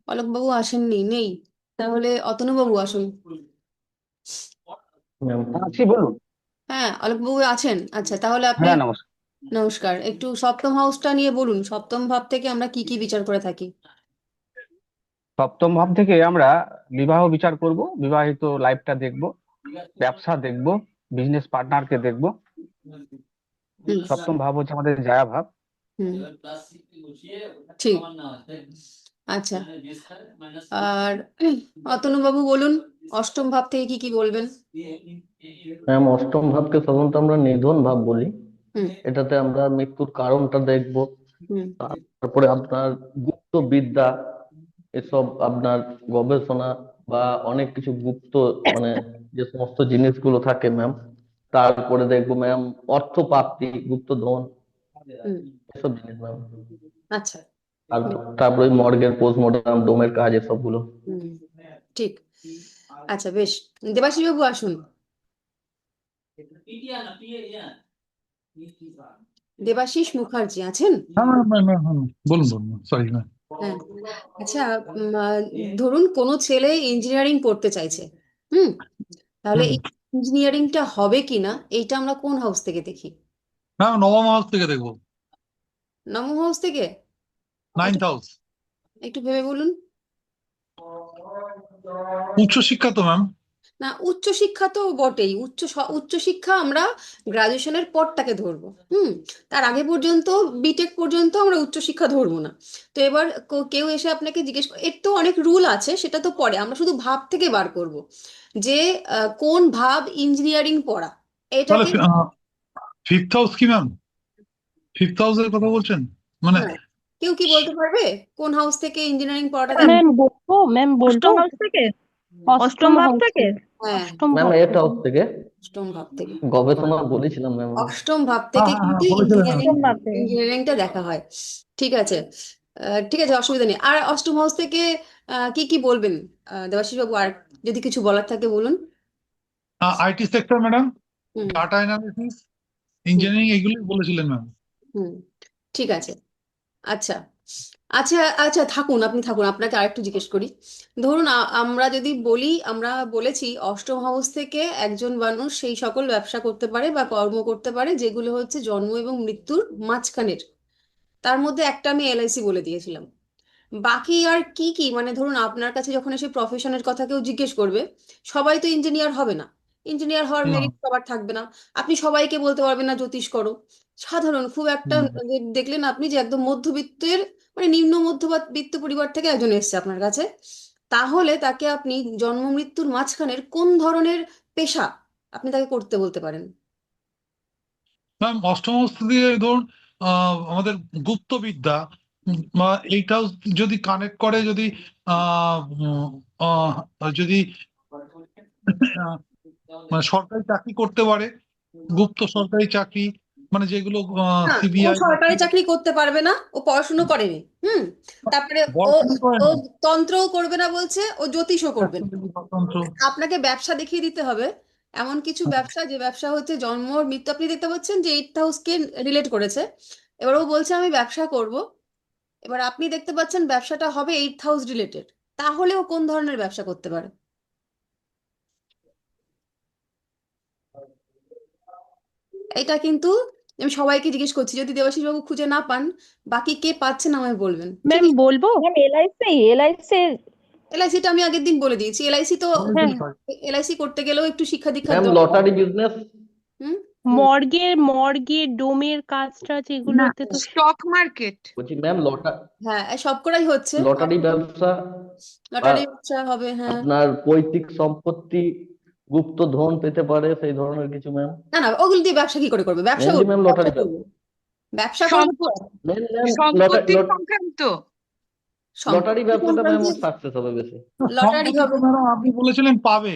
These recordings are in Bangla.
অলোকবাবু আসেননি, নেই। তাহলে অতনুবাবু আসুন। ম্যাম আছি, বলুন। হ্যাঁ, অলোকবাবু আছেন। আচ্ছা, তাহলে আপনি হ্যাঁ, নমস্কার। নমস্কার, একটু সপ্তম হাউসটা নিয়ে বলুন। সপ্তম ভাব থেকে আমরা কি কি বিচার করে থাকি? সপ্তম ভাব থেকে আমরা বিবাহ বিচার করব, বিবাহিত লাইফটা দেখব, ব্যবসা দেখব, বিজনেস পার্টনারকে দেখব। হুম। সপ্তম ভাব হচ্ছে আমাদের জায়া ভাব। হুম। ঠিক। আচ্ছা, আর অতনুবাবু বলুন, অষ্টম ভাব থেকে কি কি বলবেন? ম্যাম, অষ্টম ভাবকে সাধারণত আমরা নিধন ভাব বলি। হুম। এটাতে আমরা মৃত্যুর কারণটা দেখব। হুম। তারপরে আপনার গুপ্ত বিদ্যা, এসব আপনার গবেষণা বা অনেক কিছু গুপ্ত, মানে যে সমস্ত জিনিসগুলো থাকে ম্যাম। তারপরে দেখবো ম্যাম অর্থ প্রাপ্তি, গুপ্ত ধন, হুম। এসব জিনিস ম্যাম। আচ্ছা। আর তারপরে মর্গের পোস্টমর্টম, ডোমের কাজ, এসব গুলো। হুম। ঠিক। আচ্ছা, বেশ। দেবাশিস বাবু আসুন। দেবাশিস মুখার্জি আছেন? হ্যাঁ ম্যাম, ম্যাম, ম্যাম, ম্যাম, বলুন বলুন, সরি ম্যাম। হ্যাঁ। আচ্ছা, ধরুন কোনো ছেলে ইঞ্জিনিয়ারিং পড়তে চাইছে। হুম। তাহলে হুম। এই ইঞ্জিনিয়ারিংটা হবে কিনা এইটা আমরা কোন হাউস থেকে দেখি? ম্যাম, নবম হাউস থেকে দেখবো। নবম হাউস থেকে? একটু নাইন্থ হাউস। একটু ভেবে বলুন। উচ্চশিক্ষা তো ম্যাম। না, উচ্চশিক্ষা তো বটেই। উচ্চশিক্ষা আমরা গ্রাজুয়েশনের পরটাকে ধরবো। হুম। তার আগে পর্যন্ত, বিটেক পর্যন্ত আমরা উচ্চশিক্ষা ধরবো না। তো এবার কেউ এসে আপনাকে জিজ্ঞেস এর তো অনেক রুল আছে, সেটা তো পরে আমরা শুধু ভাব থেকে বার করব যে কোন ভাব ইঞ্জিনিয়ারিং পড়া তাহলে এটাকে। ফিফথ হাউস কি ম্যাম? ফিফথ হাউসের কথা বলছেন মানে? হ্যাঁ, কেউ কি বলতে পারবে কোন হাউস থেকে ইঞ্জিনিয়ারিং পড়াটা দেখো? ম্যাম বলবো। অষ্টম হাউস থেকে, অষ্টম অষ্টম ভাব হাউস থেকে। থেকে। হ্যাঁ, অষ্টম ম্যাম ভাব এইট থেকে। হাউস থেকে অষ্টম ভাব থেকে। গবেষণা বলেছিলাম ম্যাম আমি। অষ্টম ভাব হ্যাঁ, থেকে হ্যাঁ, হ্যাঁ, কিন্তু বলেছিলেন ম্যাম। অষ্টম ভাব থেকে। ইঞ্জিনিয়ারিংটা দেখা হয়। ঠিক আছে। ঠিক আছে, অসুবিধা নেই। আর অষ্টম হাউস থেকে কি কি বলবেন দেবাশিস বাবু? আর যদি কিছু বলার থাকে বলুন। IT sector madam, hmm. Data analysis, hmm. Engineering, এগুলোই বলেছিলেন ম্যাম। হুম। ঠিক আছে। আচ্ছা। আচ্ছা। আচ্ছা, থাকুন, আপনি থাকুন, আপনাকে আরেকটু জিজ্ঞেস করি। ধরুন আমরা যদি বলি, আমরা বলেছি অষ্টম হাউস থেকে একজন মানুষ সেই সকল ব্যবসা করতে পারে বা কর্ম করতে পারে যেগুলো হচ্ছে জন্ম এবং মৃত্যুর মাঝখানের। তার মধ্যে একটা আমি এলআইসি বলে দিয়েছিলাম। বাকি আর কি কি, মানে ধরুন আপনার কাছে যখন এসে প্রফেশনের কথা কেউ জিজ্ঞেস করবে, সবাই তো ইঞ্জিনিয়ার হবে না। ইঞ্জিনিয়ার হওয়ার না। মেরিট সবার থাকবে না। আপনি সবাইকে বলতে পারবেন না জ্যোতিষ করো। সাধারণ খুব একটা হুম। দেখলেন আপনি যে একদম মধ্যবিত্তের, মানে নিম্ন মধ্যবিত্ত পরিবার থেকে একজন এসেছে আপনার কাছে, তাহলে তাকে আপনি জন্ম মৃত্যুর মাঝখানের কোন ধরনের পেশা আপনি তাকে করতে বলতে পারেন? ম্যাম, অষ্টম হাউস দিয়ে ধরুন আমাদের গুপ্ত বিদ্যা, বা এইটাও যদি কানেক্ট করে, যদি আহ উম, যদি মানে সরকারি চাকরি করতে পারে, গুপ্ত সরকারি চাকরি, মানে যেগুলো না, ও সিবিআই। সরকারি চাকরি করতে পারবে না, ও পড়াশুনো করেনি। হুম। তারপরে ও পড়াশোনা ও করেনি। তন্ত্রও করবে না বলছে, ও জ্যোতিষও করবে না। রাষ্ট্রপতি স্বতন্ত্র। আপনাকে ব্যবসা দেখিয়ে দিতে হবে। এমন কিছু ব্যবসা, যে ব্যবসা হচ্ছে জন্ম আর মৃত্যু, আপনি দেখতে পাচ্ছেন যে এইট হাউসকে রিলেট করেছে। এবার ও বলছে আমি ব্যবসা করব। এবার আপনি দেখতে পাচ্ছেন ব্যবসাটা হবে এইট হাউস রিলেটেড। তাহলে ও কোন ধরনের ব্যবসা করতে পারে? এটা কিন্তু আমি সবাইকে জিজ্ঞেস করছি, যদি দেবাশিস বাবু খুঁজে না পান, বাকি কে পাচ্ছেন আমায় বলবেন, ঠিক ম্যাম আছে? বলবো। Ma'am LIC. এলআইসিটা আমি আগের দিন বলে দিয়েছি। এলআইসি তো হ্যাঁ, এলআইসি করতে গেলেও একটু শিক্ষা দীক্ষার ম্যাম দরকার। Lottery business. হুম। মর্গে ডোমের কাজটা না, যেগুলোতে তো স্টক মার্কেট। বলছি ম্যাম হ্যাঁ, এই সব করাই হচ্ছে। লটারি ব্যবসা বা লটারি ব্যবসা হবে, হ্যাঁ। আপনার পৈতৃক সম্পত্তি, গুপ্ত ধন পেতে পারে, সেই ধরনের কিছু ম্যাম। না না, ওগুলো দিয়ে ব্যবসা কি করে করবে? ব্যবসা মেনলি করবে, ম্যাম ব্যবসা লটারি করবে। ব্যবসা। ব্যবসা করবে তো। সম্পত্তি, মেন ম্যাম সম্পত্তি সংক্রান্ত। লটারি সম্পত্তি ব্যবসাটা ম্যাম সংক্রান্ত। সাকসেস হবে বেশি। লটারি সম্পত্তি তো হবে। ম্যাডাম আপনি বলেছিলেন পাবে।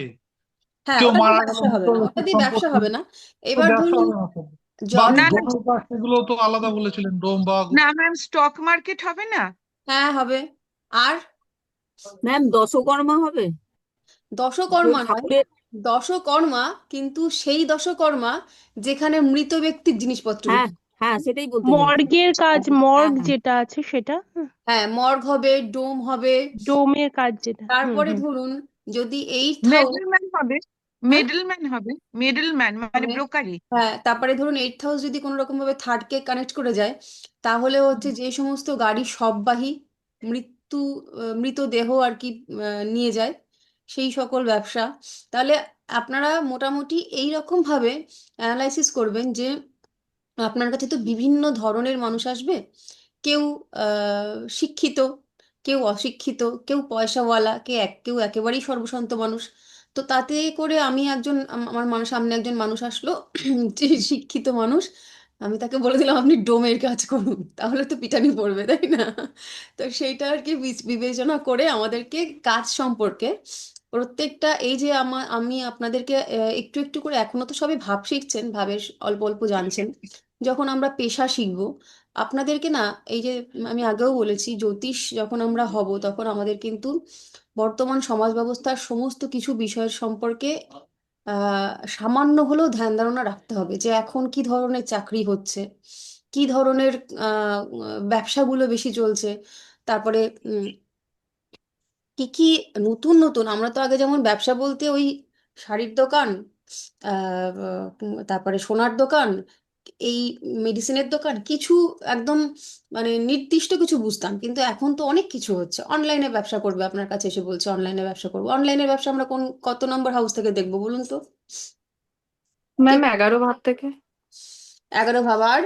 হ্যাঁ, কেউ ওটা দিয়ে মারা গেল, ব্যবসা হবে মৃত না, ওটা ব্যক্তির দিয়ে ব্যবসা সম্পত্তি, হবে না। তো এবার ব্যবসা ধরুন হবে না তো। বা জন্ম। না না, ডোমের কাজ, সেগুলো তো আলাদা বলেছিলেন, ডোম বা না ম্যাম, স্টক মার্কেট হবে না। হ্যাঁ, হবে। আর ম্যাম দশকর্মা হবে, যে দশকর্মা নয়। ঠাকুরের। দশকর্মা কিন্তু সেই দশকর্মা যেখানে মৃত ব্যক্তির জিনিসপত্র হ্যাঁ, বিক্রি। হ্যাঁ, সেটাই বলতে চাইছি। মর্গের কাজ, হ্যাঁ, মর্গ হ্যাঁ। যেটা আছে সেটা, হ্যাঁ, মর্গ হবে, ডোম হবে। ডোমের কাজ যেটা। তারপরে ধরুন যদি 8th হাউস, মিডলম্যান হবে, হ্যাঁ মিডলম্যান হবে, মিডলম্যান মানে হবে, ব্রোকারি। হ্যাঁ তারপরে ধরুন 8th হাউস যদি কোনো রকম ভাবে থার্ড কে কানেক্ট করে যায়, তাহলে হচ্ছে যে সমস্ত গাড়ি শববাহী মৃত্যু মৃতদেহ আর কি নিয়ে যায়, সেই সকল ব্যবসা। তাহলে আপনারা মোটামুটি এই রকম ভাবে অ্যানালাইসিস করবেন যে আপনার কাছে তো বিভিন্ন ধরনের মানুষ আসবে। কেউ শিক্ষিত, কেউ অশিক্ষিত, কেউ পয়সাওয়ালা, কেউ একেবারেই সর্বসন্ত মানুষ। তো তাতে করে আমি একজন আমার মানুষ, সামনে একজন মানুষ আসলো যে শিক্ষিত মানুষ, আমি তাকে বলে দিলাম আপনি ডোমের কাজ করুন, তাহলে তো পিটানি পড়বে, তাই না? তো সেইটা আর কি বিবেচনা করে আমাদেরকে কাজ সম্পর্কে প্রত্যেকটা, এই যে আমি আপনাদেরকে একটু একটু করে, এখনো তো সবাই ভাব শিখছেন, ভাবের অল্প অল্প জানছেন, যখন আমরা পেশা শিখবো আপনাদেরকে না, এই যে আমি আগেও বলেছি, জ্যোতিষ যখন আমরা হব তখন আমাদের কিন্তু বর্তমান সমাজ ব্যবস্থার সমস্ত কিছু বিষয়ের সম্পর্কে সামান্য হলেও ধ্যান ধারণা রাখতে হবে, যে এখন কি ধরনের চাকরি হচ্ছে, কি ধরনের ব্যবসাগুলো বেশি চলছে, তারপরে কি কি নতুন নতুন, আমরা তো আগে যেমন ব্যবসা বলতে ওই শাড়ির দোকান, তারপরে সোনার দোকান, এই মেডিসিনের দোকান, কিছু একদম মানে নির্দিষ্ট কিছু বুঝতাম, কিন্তু এখন তো অনেক কিছু হচ্ছে। অনলাইনে ব্যবসা করবে, আপনার কাছে এসে বলছে অনলাইনে ব্যবসা করবো, অনলাইনে ব্যবসা আমরা কত নম্বর হাউস থেকে দেখবো বলুন তো? কে ম্যাম 11 ভাব থেকে। 11 ভাবার,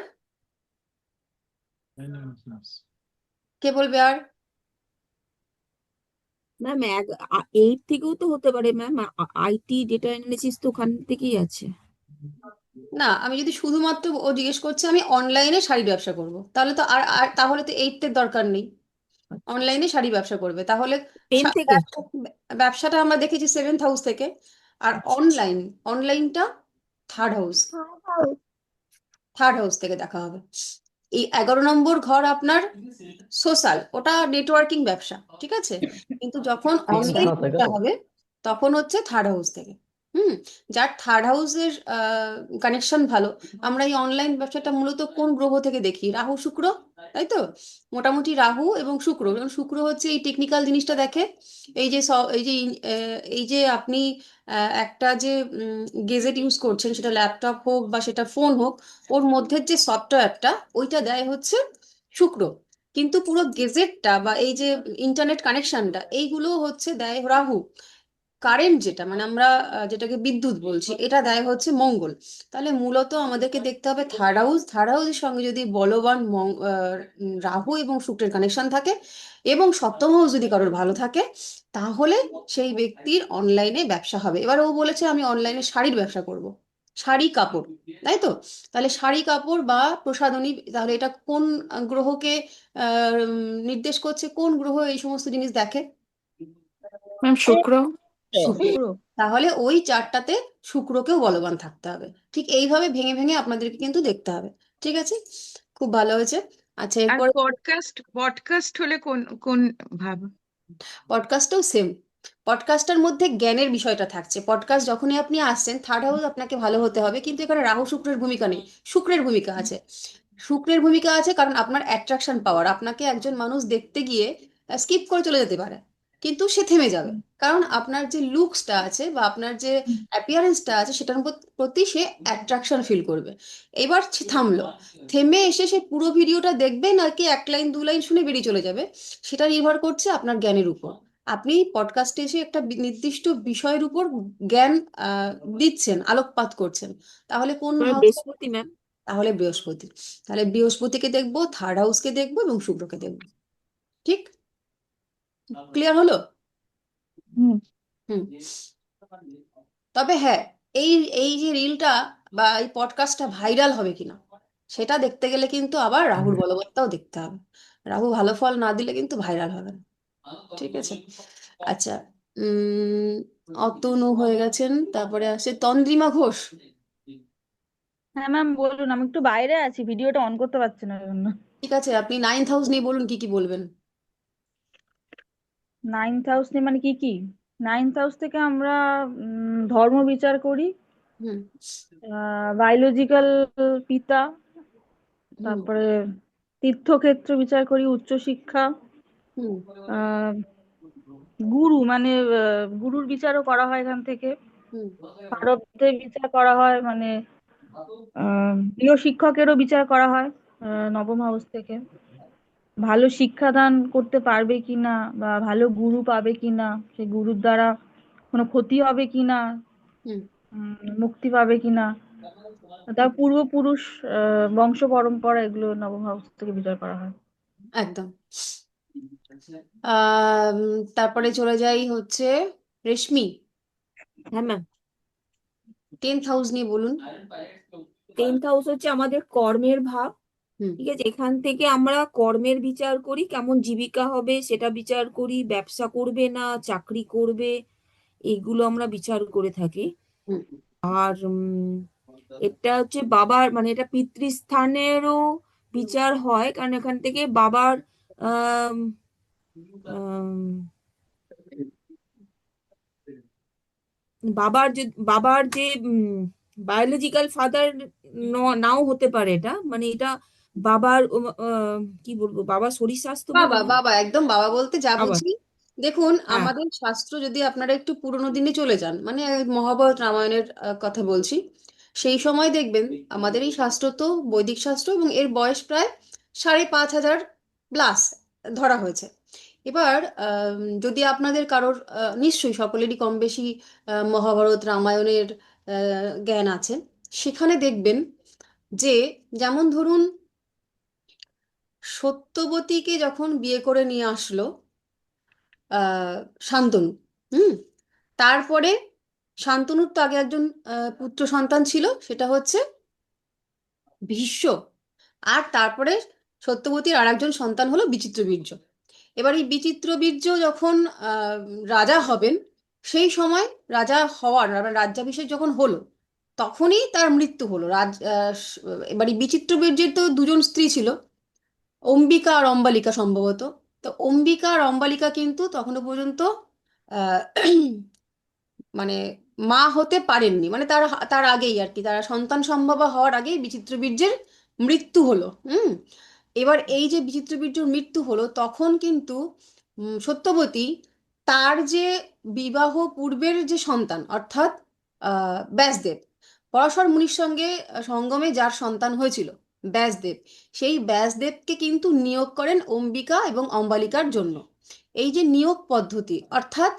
কে বলবে আর? ম্যাম 8 থেকেও তো হতে পারে ম্যাম। আইটি ডেটা অ্যানালিসিস তো ওখান থেকেই আছে। না, আমি যদি শুধুমাত্র, ও জিজ্ঞেস করছে আমি অনলাইনে শাড়ি ব্যবসা করব, তাহলে তো আর আর তাহলে তো 8th-এর দরকার নেই, অনলাইনে শাড়ি ব্যবসা করবে তাহলে। 10 থেকে। ব্যবসাটা আমরা দেখেছি 7th হাউস থেকে, আর অনলাইনটা থার্ড হাউস, থেকে দেখা হবে। এই 11 নম্বর ঘর আপনার সোশ্যাল, ওটা নেটওয়ার্কিং ব্যবসা, ঠিক আছে, কিন্তু যখন তিনটা অনলাইন থেকে তো। হবে তখন হচ্ছে থার্ড হাউস থেকে। হুম, যার থার্ড হাউসের কানেকশন ভালো। আমরা এই অনলাইন ব্যবসাটা মূলত কোন গ্রহ থেকে দেখি? রাহু শুক্র, তাই তো? মোটামুটি রাহু এবং শুক্র, কারণ শুক্র হচ্ছে এই টেকনিক্যাল জিনিসটা দেখে, এই যে এই যে আপনি একটা যে গেজেট ইউজ করছেন, সেটা ল্যাপটপ হোক বা সেটা ফোন হোক, ওর মধ্যে যে সফটওয়্যারটা ওইটা দেয় হচ্ছে শুক্র, কিন্তু পুরো গেজেটটা বা এই যে ইন্টারনেট কানেকশনটা এইগুলো হচ্ছে দেয় রাহু। কারেন্ট যেটা মানে আমরা যেটাকে বিদ্যুৎ বলছি, এটা দেয় হচ্ছে মঙ্গল। তাহলে মূলত আমাদেরকে দেখতে হবে থার্ড হাউসের সঙ্গে যদি বলবান রাহু এবং শুক্রের কানেকশন থাকে, এবং সপ্তম হাউস যদি কারোর ভালো থাকে, তাহলে সেই ব্যক্তির অনলাইনে ব্যবসা হবে। এবার ও বলেছে আমি অনলাইনে শাড়ির ব্যবসা করব, শাড়ি কাপড়, তাই তো? তাহলে শাড়ি কাপড় বা প্রসাধনী, তাহলে এটা কোন গ্রহকে নির্দেশ করছে? কোন গ্রহ এই সমস্ত জিনিস দেখে? ম্যাম শুক্র। শুক্র। তাহলে ওই চারটাতে শুক্রকেও বলবান থাকতে হবে। ঠিক এইভাবে ভেঙে ভেঙে আপনাদেরকে কিন্তু দেখতে হবে। ঠিক আছে, খুব ভালো হয়েছে। আচ্ছা, আর এরপরে পডকাস্ট হলে কোন কোন ভাব? পডকাস্টও সেম। পডকাস্টের মধ্যে জ্ঞানের বিষয়টা থাকছে। পডকাস্ট যখনই আপনি আসছেন, থার্ড হাউস আপনাকে ভালো হতে হবে, কিন্তু এখানে রাহু শুক্রের ভূমিকা নেই, শুক্রের ভূমিকা আছে। শুক্রের ভূমিকা আছে কারণ আপনার অ্যাট্রাকশন পাওয়ার, আপনাকে একজন মানুষ দেখতে গিয়ে স্কিপ করে চলে যেতে পারে, কিন্তু সে থেমে যাবে, কারণ আপনার যে লুকসটা আছে বা আপনার যে অ্যাপিয়ারেন্সটা আছে সেটার প্রতি সে অ্যাট্রাকশন ফিল করবে। এবার সে থামলো, থেমে এসে সে পুরো ভিডিওটা দেখবে নাকি 1 লাইন 2 লাইন শুনে বেরিয়ে চলে যাবে, সেটা নির্ভর করছে আপনার জ্ঞানের উপর। আপনি পডকাস্টে এসে একটা নির্দিষ্ট বিষয়ের উপর জ্ঞান দিচ্ছেন, আলোকপাত করছেন, তাহলে কোন মানে হাউস? বৃহস্পতি ম্যাম। তাহলে বৃহস্পতি। তাহলে বৃহস্পতিকে দেখবো, থার্ড হাউসকে দেখবো এবং শুক্রকে দেখবো। ঠিক, ক্লিয়ার হলো? হুম। হুম। তবে হ্যাঁ, এই এই যে রিলটা বা এই পডকাস্টটা ভাইরাল হবে কিনা সেটা দেখতে গেলে কিন্তু আবার রাহুর বলবত্তাও দেখতে হবে। রাহু ভালো ফল না দিলে কিন্তু ভাইরাল হবে না। ঠিক আছে, আচ্ছা। উম অতনু হয়ে গেছেন, তারপরে আসে তন্দ্রিমা ঘোষ। হ্যাঁ ম্যাম বলুন, আমি একটু বাইরে আছি, ভিডিওটা অন করতে পারছি না ওই জন্য। ঠিক আছে, আপনি 9th হাউস নিয়ে বলুন, কি কি বলবেন? 9th হাউস নিয়ে মানে কি কি? 9th হাউস থেকে আমরা ধর্ম বিচার করি, হুম। বায়োলজিক্যাল পিতা, হুম তারপরে তীর্থক্ষেত্র বিচার করি, উচ্চশিক্ষা, হুম আহ গুরু মানে গুরুর বিচারও করা হয় এখান থেকে, হুম প্রারব্ধের বিচার করা হয়, মানে প্রিয় শিক্ষকেরও বিচার করা হয় নবম হাউস থেকে, ভালো শিক্ষাদান করতে পারবে কিনা বা ভালো গুরু পাবে কিনা, সেই গুরুর দ্বারা কোনো ক্ষতি হবে কিনা, হুম মুক্তি পাবে কিনা, তার পূর্বপুরুষ বংশ পরম্পরা, এগুলো নবম হাউস থেকে বিচার করা হয়। একদম। আম, তারপরে চলে যাই হচ্ছে রেশমি, হ্যাঁ ম্যাম। 10th হাউস নিয়ে বলুন। 10th হাউস হচ্ছে আমাদের কর্মের ভাব। হুম ঠিক আছে, এখান থেকে আমরা কর্মের বিচার করি, কেমন জীবিকা হবে সেটা বিচার করি, ব্যবসা করবে না চাকরি করবে, এগুলো আমরা বিচার করে থাকি। হুম আর এটা হচ্ছে বাবার, মানে এটা পিতৃস্থানেরও বিচার হয়, কারণ এখান থেকে বাবার আম, আম, বাবার যে বায়োলজিক্যাল ফাদার নাও হতে পারে, এটা মানে এটা বাবার কি বলবো, বাবার শরীর স্বাস্থ্য বাবা বলবো না, বাবা একদম বাবা বলতে যা বাবা। বুঝি। দেখুন হ্যাঁ আমাদের শাস্ত্র যদি আপনারা একটু পুরোনো দিনে চলে যান, মানে ওই মহাভারত রামায়ণের কথা বলছি, সেই সময় দেখবেন আমাদের এই শাস্ত্র তো বৈদিক শাস্ত্র এবং এর বয়স প্রায় 5,500 প্লাস ধরা হয়েছে। এবার যদি আপনাদের কারোর নিশ্চয়ই সকলেরই কম বেশি মহাভারত রামায়ণের জ্ঞান আছে, সেখানে দেখবেন যে যেমন ধরুন সত্যবতীকে যখন বিয়ে করে নিয়ে আসলো আহ শান্তনু, হুম, তারপরে শান্তনুর তো আগে একজন পুত্র সন্তান ছিল, সেটা হচ্ছে ভীষ্ম। আর তারপরে সত্যবতীর আর একজন সন্তান হলো বিচিত্রবীর্য। এবার এই বিচিত্রবীর্য যখন আহ, রাজা হবেন, সেই সময় রাজা হওয়ার রাজ্যাভিষেক যখন হলো, তখনই তার মৃত্যু হলো। এবার এই বিচিত্রবীর্যের তো দুজন স্ত্রী ছিল, অম্বিকা আর অম্বালিকা সম্ভবত। তো অম্বিকা আর অম্বালিকা কিন্তু তখনো পর্যন্ত আহ, মানে মা হতে পারেননি, মানে তার তার আগেই আর কি, তারা সন্তান সম্ভবা হওয়ার আগেই বিচিত্রবীর্যের মৃত্যু হলো। হুম। এবার এই যে বিচিত্রবীর্যর মৃত্যু হলো, তখন কিন্তু সত্যবতী তার যে বিবাহ পূর্বের যে সন্তান, অর্থাৎ ব্যাসদেব, পরাশর মুনির সঙ্গে সঙ্গমে যার সন্তান হয়েছিল ব্যাসদেব, সেই ব্যাসদেবকে কিন্তু নিয়োগ করেন অম্বিকা এবং অম্বালিকার জন্য। এই যে নিয়োগ পদ্ধতি, অর্থাৎ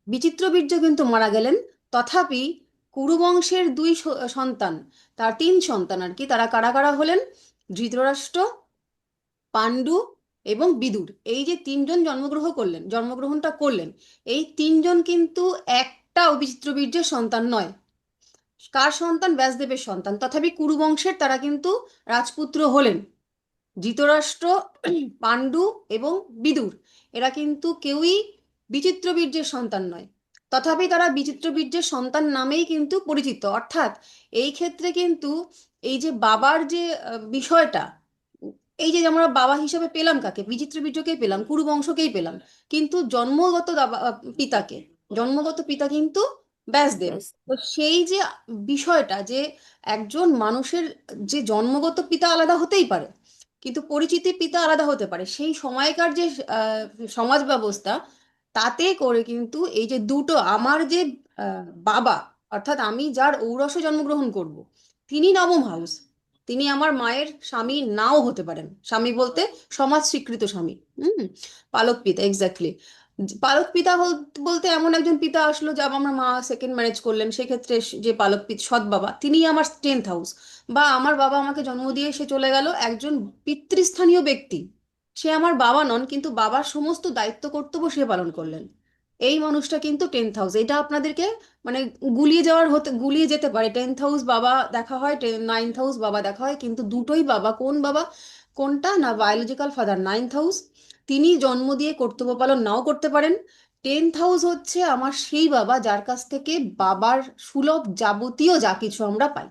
বিচিত্রবীর্য কিন্তু মারা গেলেন, তথাপি কুরুবংশের দুই সন্তান, তার 3 সন্তান আর কি, তারা কারা কারা হলেন? ধৃতরাষ্ট্র, পাণ্ডু এবং বিদুর। এই যে 3জন জন্মগ্রহণটা করলেন, এই 3জন কিন্তু একটাও বিচিত্রবীর্যের সন্তান নয়। কার সন্তান? ব্যাসদেবের সন্তান, তথাপি কুরুবংশের তারা কিন্তু রাজপুত্র হলেন। ধৃতরাষ্ট্র, পাণ্ডু এবং বিদুর, এরা কিন্তু কেউই বিচিত্রবীর্যের সন্তান নয়, তথাপি তারা বিচিত্রবীর্যের সন্তান নামেই কিন্তু পরিচিত। অর্থাৎ এই ক্ষেত্রে কিন্তু এই যে বাবার যে বিষয়টা, এই যে আমরা বাবা হিসেবে পেলাম কাকে? বিচিত্রবীর্যকেই পেলাম, কুরুবংশকেই পেলাম, কিন্তু পিতাকে, জন্মগত পিতা কিন্তু ব্যাসদেব। ব্যাস। তো সেই যে বিষয়টা যে একজন মানুষের যে জন্মগত পিতা আলাদা হতেই পারে, কিন্তু পরিচিতি পিতা আলাদা হতে পারে, সেই সময়কার যে সমাজ ব্যবস্থা, তাতে করে কিন্তু এই যে দুটো আমার যে বাবা, অর্থাৎ আমি যার ঔরসে জন্মগ্রহণ করব, তিনি নবম হাউস, তিনি আমার মায়ের স্বামী নাও হতে পারেন। স্বামী বলতে সমাজ স্বীকৃত স্বামী। হুম। পালক পিতা, এক্স্যাক্টলি। পালক পিতা বলতে এমন একজন পিতা আসলো, যা আমার মা সেকেন্ড ম্যারেজ করলেন, সেক্ষেত্রে যে পালক পিতা সৎ বাবা, তিনি আমার 10th হাউস। বা আমার বাবা আমাকে জন্ম দিয়ে সে চলে গেল, একজন পিতৃস্থানীয় ব্যক্তি, সে আমার বাবা নন, কিন্তু বাবার সমস্ত দায়িত্ব কর্তব্য সে পালন করলেন, এই মানুষটা কিন্তু 10th হাউস। এটা আপনাদেরকে মানে গুলিয়ে যেতে পারে। 10th হাউস বাবা দেখা হয়, 9th হাউস বাবা দেখা হয়, কিন্তু দুটোই বাবা। কোন বাবা? কোনটা না? বায়োলজিক্যাল ফাদার 9th হাউস, তিনি জন্ম দিয়ে কর্তব্য পালন নাও করতে পারেন। 10th হাউস হচ্ছে আমার সেই বাবা, যার কাছ থেকে বাবার সুলভ যাবতীয় যা কিছু আমরা পাই।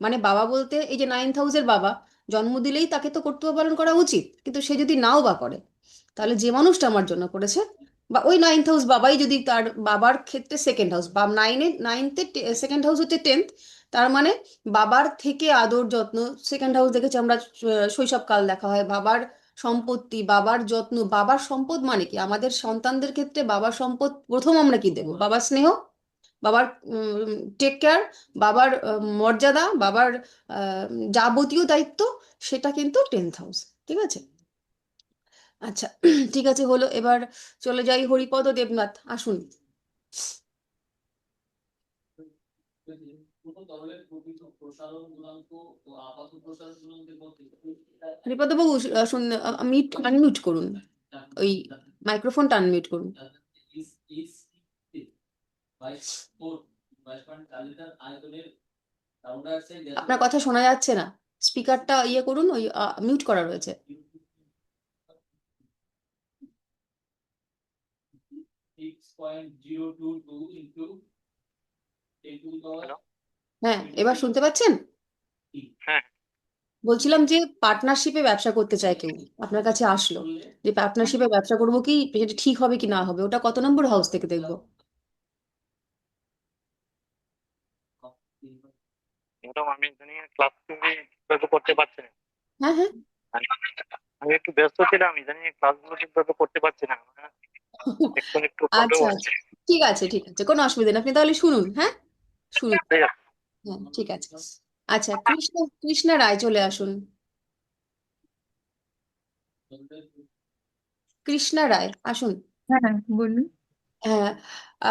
মানে বাবা বলতে এই যে 9th হাউসের বাবা, জন্ম দিলেই তাকে তো কর্তব্য পালন করা উচিত, কিন্তু সে যদি নাও বা করে, তাহলে যে মানুষটা আমার জন্য করেছে, বা ওই 9th হাউস বাবাই যদি তার বাবার ক্ষেত্রে সেকেন্ড হাউস, বা নাইনথে সেকেন্ড হাউস হচ্ছে 10th, তার মানে বাবার থেকে আদর যত্ন, সেকেন্ড হাউস দেখেছি আমরা, শৈশবকাল দেখা হয়, বাবার সম্পত্তি, বাবার যত্ন, বাবার সম্পদ মানে কি আমাদের সন্তানদের ক্ষেত্রে বাবার সম্পদ প্রথম আমরা কি দেবো? বাবার স্নেহ, বাবার টেক কেয়ার, বাবার মর্যাদা, বাবার আহ, যাবতীয় দায়িত্ব, সেটা কিন্তু 10th হাউস। ঠিক আছে? আচ্ছা, ঠিক আছে, হলো। এবার চলে যাই হরিপদ দেবনাথ, আসুন। হরিপদ বাবু, শুন, আনমিউট করুন, ওই মাইক্রোফোনটা আনমিউট করুন। আপনার কথা শোনা যাচ্ছে না, স্পিকারটা ইয়ে করুন, ওই মিউট করা রয়েছে। হ্যাঁ, এবার শুনতে পাচ্ছেন? হ্যাঁ, বলছিলাম যে পার্টনারশিপে ব্যবসা করতে চায় কেউ, আপনার কাছে আসলো যে পার্টনারশিপে ব্যবসা করবো কি, এটা ঠিক হবে কি না হবে, ওটা কত নম্বর হাউস থেকে দেখবো? ম্যাডাম আমি জানি ক্লাস ঠিকভাবে করতে পারছি না। হ্যাঁ, হ্যাঁ। আমি আমি একটু ব্যস্ত ছিলাম, আমি জানি ক্লাসগুলো ঠিকভাবে করতে পারছি না। একটু একটু প্রবলেম আচ্ছা, হচ্ছে। আচ্ছা, ঠিক আছে, ঠিক আছে, কোনো অসুবিধা নেই, আপনি তাহলে শুনুন। হ্যাঁ, শুনুন। ঠিক আছে। হ্যাঁ, ঠিক আছে। আচ্ছা, কৃষ্ণা রায় চলে আসুন। কৃষ্ণা রায় আসুন। হ্যাঁ, বলুন। হ্যাঁ,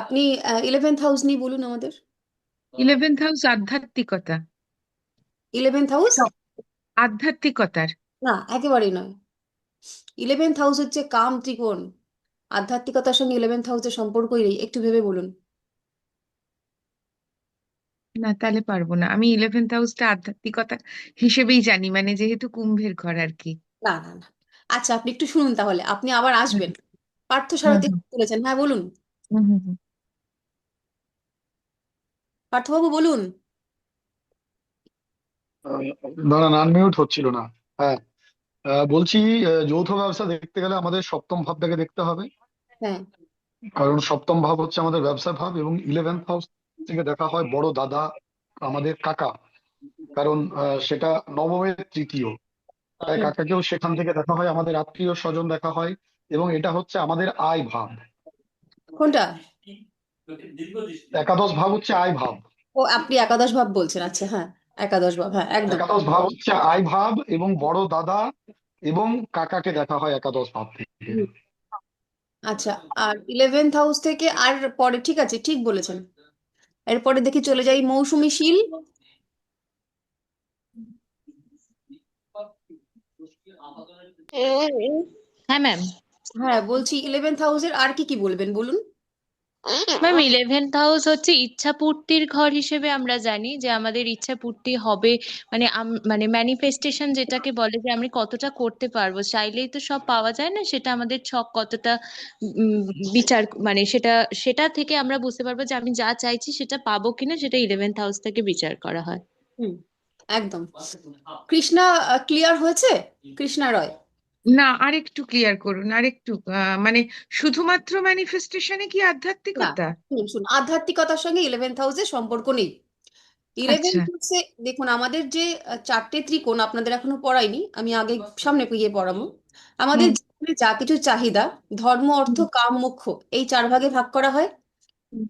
আপনি 11th হাউস নিয়ে বলুন আমাদের। 11th হাউস আধ্যাত্মিকতা, 11th হাউস? আধ্যাত্মিকতার। না, একেবারেই নয়। 11th হাউস হচ্ছে কাম ত্রিকোণ, আধ্যাত্মিকতার সঙ্গে 11th হাউসের সম্পর্কই নেই, একটু ভেবে বলুন। না, তাহলে পারবো না। আমি 11th হাউসটা আধ্যাত্মিকতা হিসেবেই জানি, মানে যেহেতু কুম্ভের ঘর আর কি। না, না, না। আচ্ছা, আপনি একটু শুনুন, তাহলে আপনি আবার হুম আসবেন। পার্থ হুম সারথী বলেছেন, হ্যাঁ বলুন। হুম হুম হুম। পার্থবাবু বলুন। দাঁড়ান, আনমিউট হচ্ছিল না। হ্যাঁ, বলছি, যৌথ ব্যবসা দেখতে গেলে আমাদের সপ্তম ভাবটাকে দেখতে হবে। হ্যাঁ, কারণ সপ্তম ভাব হচ্ছে আমাদের ব্যবসার ভাব, এবং 11th হাউস থেকে দেখা হয় বড় দাদা, আমাদের কাকা। কারণ সেটা নবমের তৃতীয়, তাই হুম, কাকাকেও সেখান থেকে দেখা হয়, আমাদের আত্মীয় স্বজন দেখা হয়। এবং এটা হচ্ছে আমাদের আয় ভাব। কোনটা? একাদশ ভাব হচ্ছে আয় ভাব। ও, আপনি একাদশ ভাব বলছেন, আচ্ছা, হ্যাঁ, একাদশ ভাব, হ্যাঁ, একদম। একাদশ ভাব হচ্ছে আয় ভাব, এবং বড় দাদা এবং কাকাকে দেখা হয় একাদশ ভাব থেকে। হুম, আচ্ছা, আর 11th হাউস থেকে আর পরে, ঠিক আছে, ঠিক বলেছেন। এরপরে দেখি চলে যাই মৌসুমী শীল। হ্যাঁ ম্যাম। হ্যাঁ, বলছি 11th হাউসের আর কি কি বলবেন, বলুন। ম্যাম 11th হাউস হচ্ছে ইচ্ছা পূর্তির ঘর হিসেবে আমরা জানি যে আমাদের ইচ্ছা পূর্তি হবে, মানে মানে ম্যানিফেস্টেশন যেটাকে বলে, যে আমি কতটা করতে পারবো, চাইলেই তো সব পাওয়া যায় না, সেটা আমাদের ছক কতটা উম, বিচার, মানে সেটা সেটা থেকে আমরা বুঝতে পারবো যে আমি যা চাইছি সেটা পাবো কিনা, সেটা 11th হাউস থেকে বিচার করা হয়। হুম, একদম। কৃষ্ণা ক্লিয়ার হয়েছে? কৃষ্ণা রয়। না, আরেকটু ক্লিয়ার করুন, আরেকটু মানে শুধুমাত্র ম্যানিফেস্টেশনে কি না, আধ্যাত্মিকতা? শুনুন, শুনুন, আধ্যাত্মিকতার সঙ্গে 11th হাউসের সম্পর্ক নেই। আচ্ছা। 11th হাউসে দেখুন, আমাদের যে চারটে ত্রিকোণ আপনাদের এখনো পড়াইনি, আমি আগে সামনে গিয়ে পড়াবো। আমাদের হুম জীবনে যা কিছু চাহিদা, ধর্ম, অর্থ, হুম কাম, মোক্ষ, এই 4 ভাগে ভাগ করা হয়।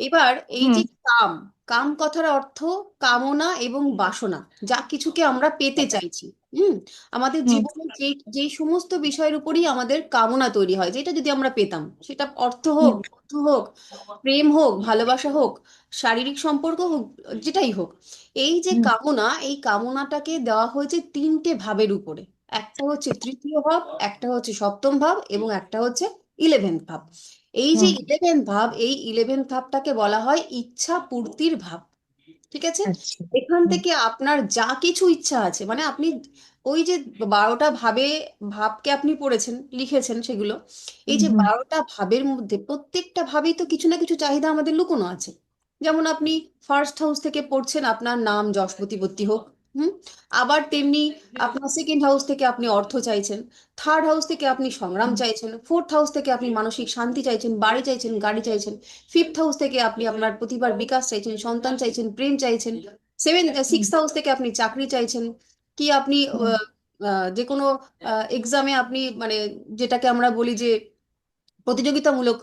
এবার এই হুম যে কাম, কাম কথার অর্থ কামনা এবং বাসনা, যা কিছুকে আমরা পেতে চাইছি। হুম, আমাদের হুম জীবনে যে যেই সমস্ত বিষয়ের উপরই আমাদের কামনা তৈরি হয়, যেটা যদি আমরা পেতাম, সেটা অর্থ হোক, হুম বন্ধু হোক, প্রেম হোক, ভালোবাসা হোক, শারীরিক সম্পর্ক হোক, যেটাই হোক, এই যে হুম কামনা, এই কামনাটাকে দেওয়া হয়েছে 3টে ভাবের উপরে। একটা হচ্ছে তৃতীয় ভাব, একটা হচ্ছে সপ্তম ভাব, এবং একটা হচ্ছে 11th ভাব। এই যে হুম। 11th ভাব, এই 11th ভাবটাকে বলা হয় ইচ্ছা পূর্তির ভাব। ঠিক আছে? আচ্ছা। এখান হুম থেকে আপনার যা কিছু ইচ্ছা আছে, মানে আপনি ওই যে 12টা ভাবকে আপনি পড়েছেন, লিখেছেন সেগুলো, এই হুম যে হুম 12টা ভাবের মধ্যে প্রত্যেকটা ভাবেই তো কিছু না কিছু চাহিদা আমাদের লুকোনো আছে। যেমন আপনি ফার্স্ট হাউস থেকে পড়ছেন, আপনার নাম যশ প্রতিপত্তি হোক। হুম, আবার তেমনি আপনার সেকেন্ড হাউস থেকে আপনি অর্থ চাইছেন, থার্ড হাউস থেকে আপনি সংগ্রাম হুম চাইছেন, ফোর্থ হাউস থেকে আপনি মানসিক শান্তি চাইছেন, বাড়ি চাইছেন, গাড়ি চাইছেন, ফিফথ হাউস থেকে আপনি আপনার প্রতিভার বিকাশ চাইছেন, সন্তান চাইছেন, প্রেম চাইছেন, সিক্স হাউস থেকে আপনি চাকরি চাইছেন, কি আপনি হুম যে কোনো এক্সামে আপনি মানে যেটাকে আমরা বলি যে প্রতিযোগিতামূলক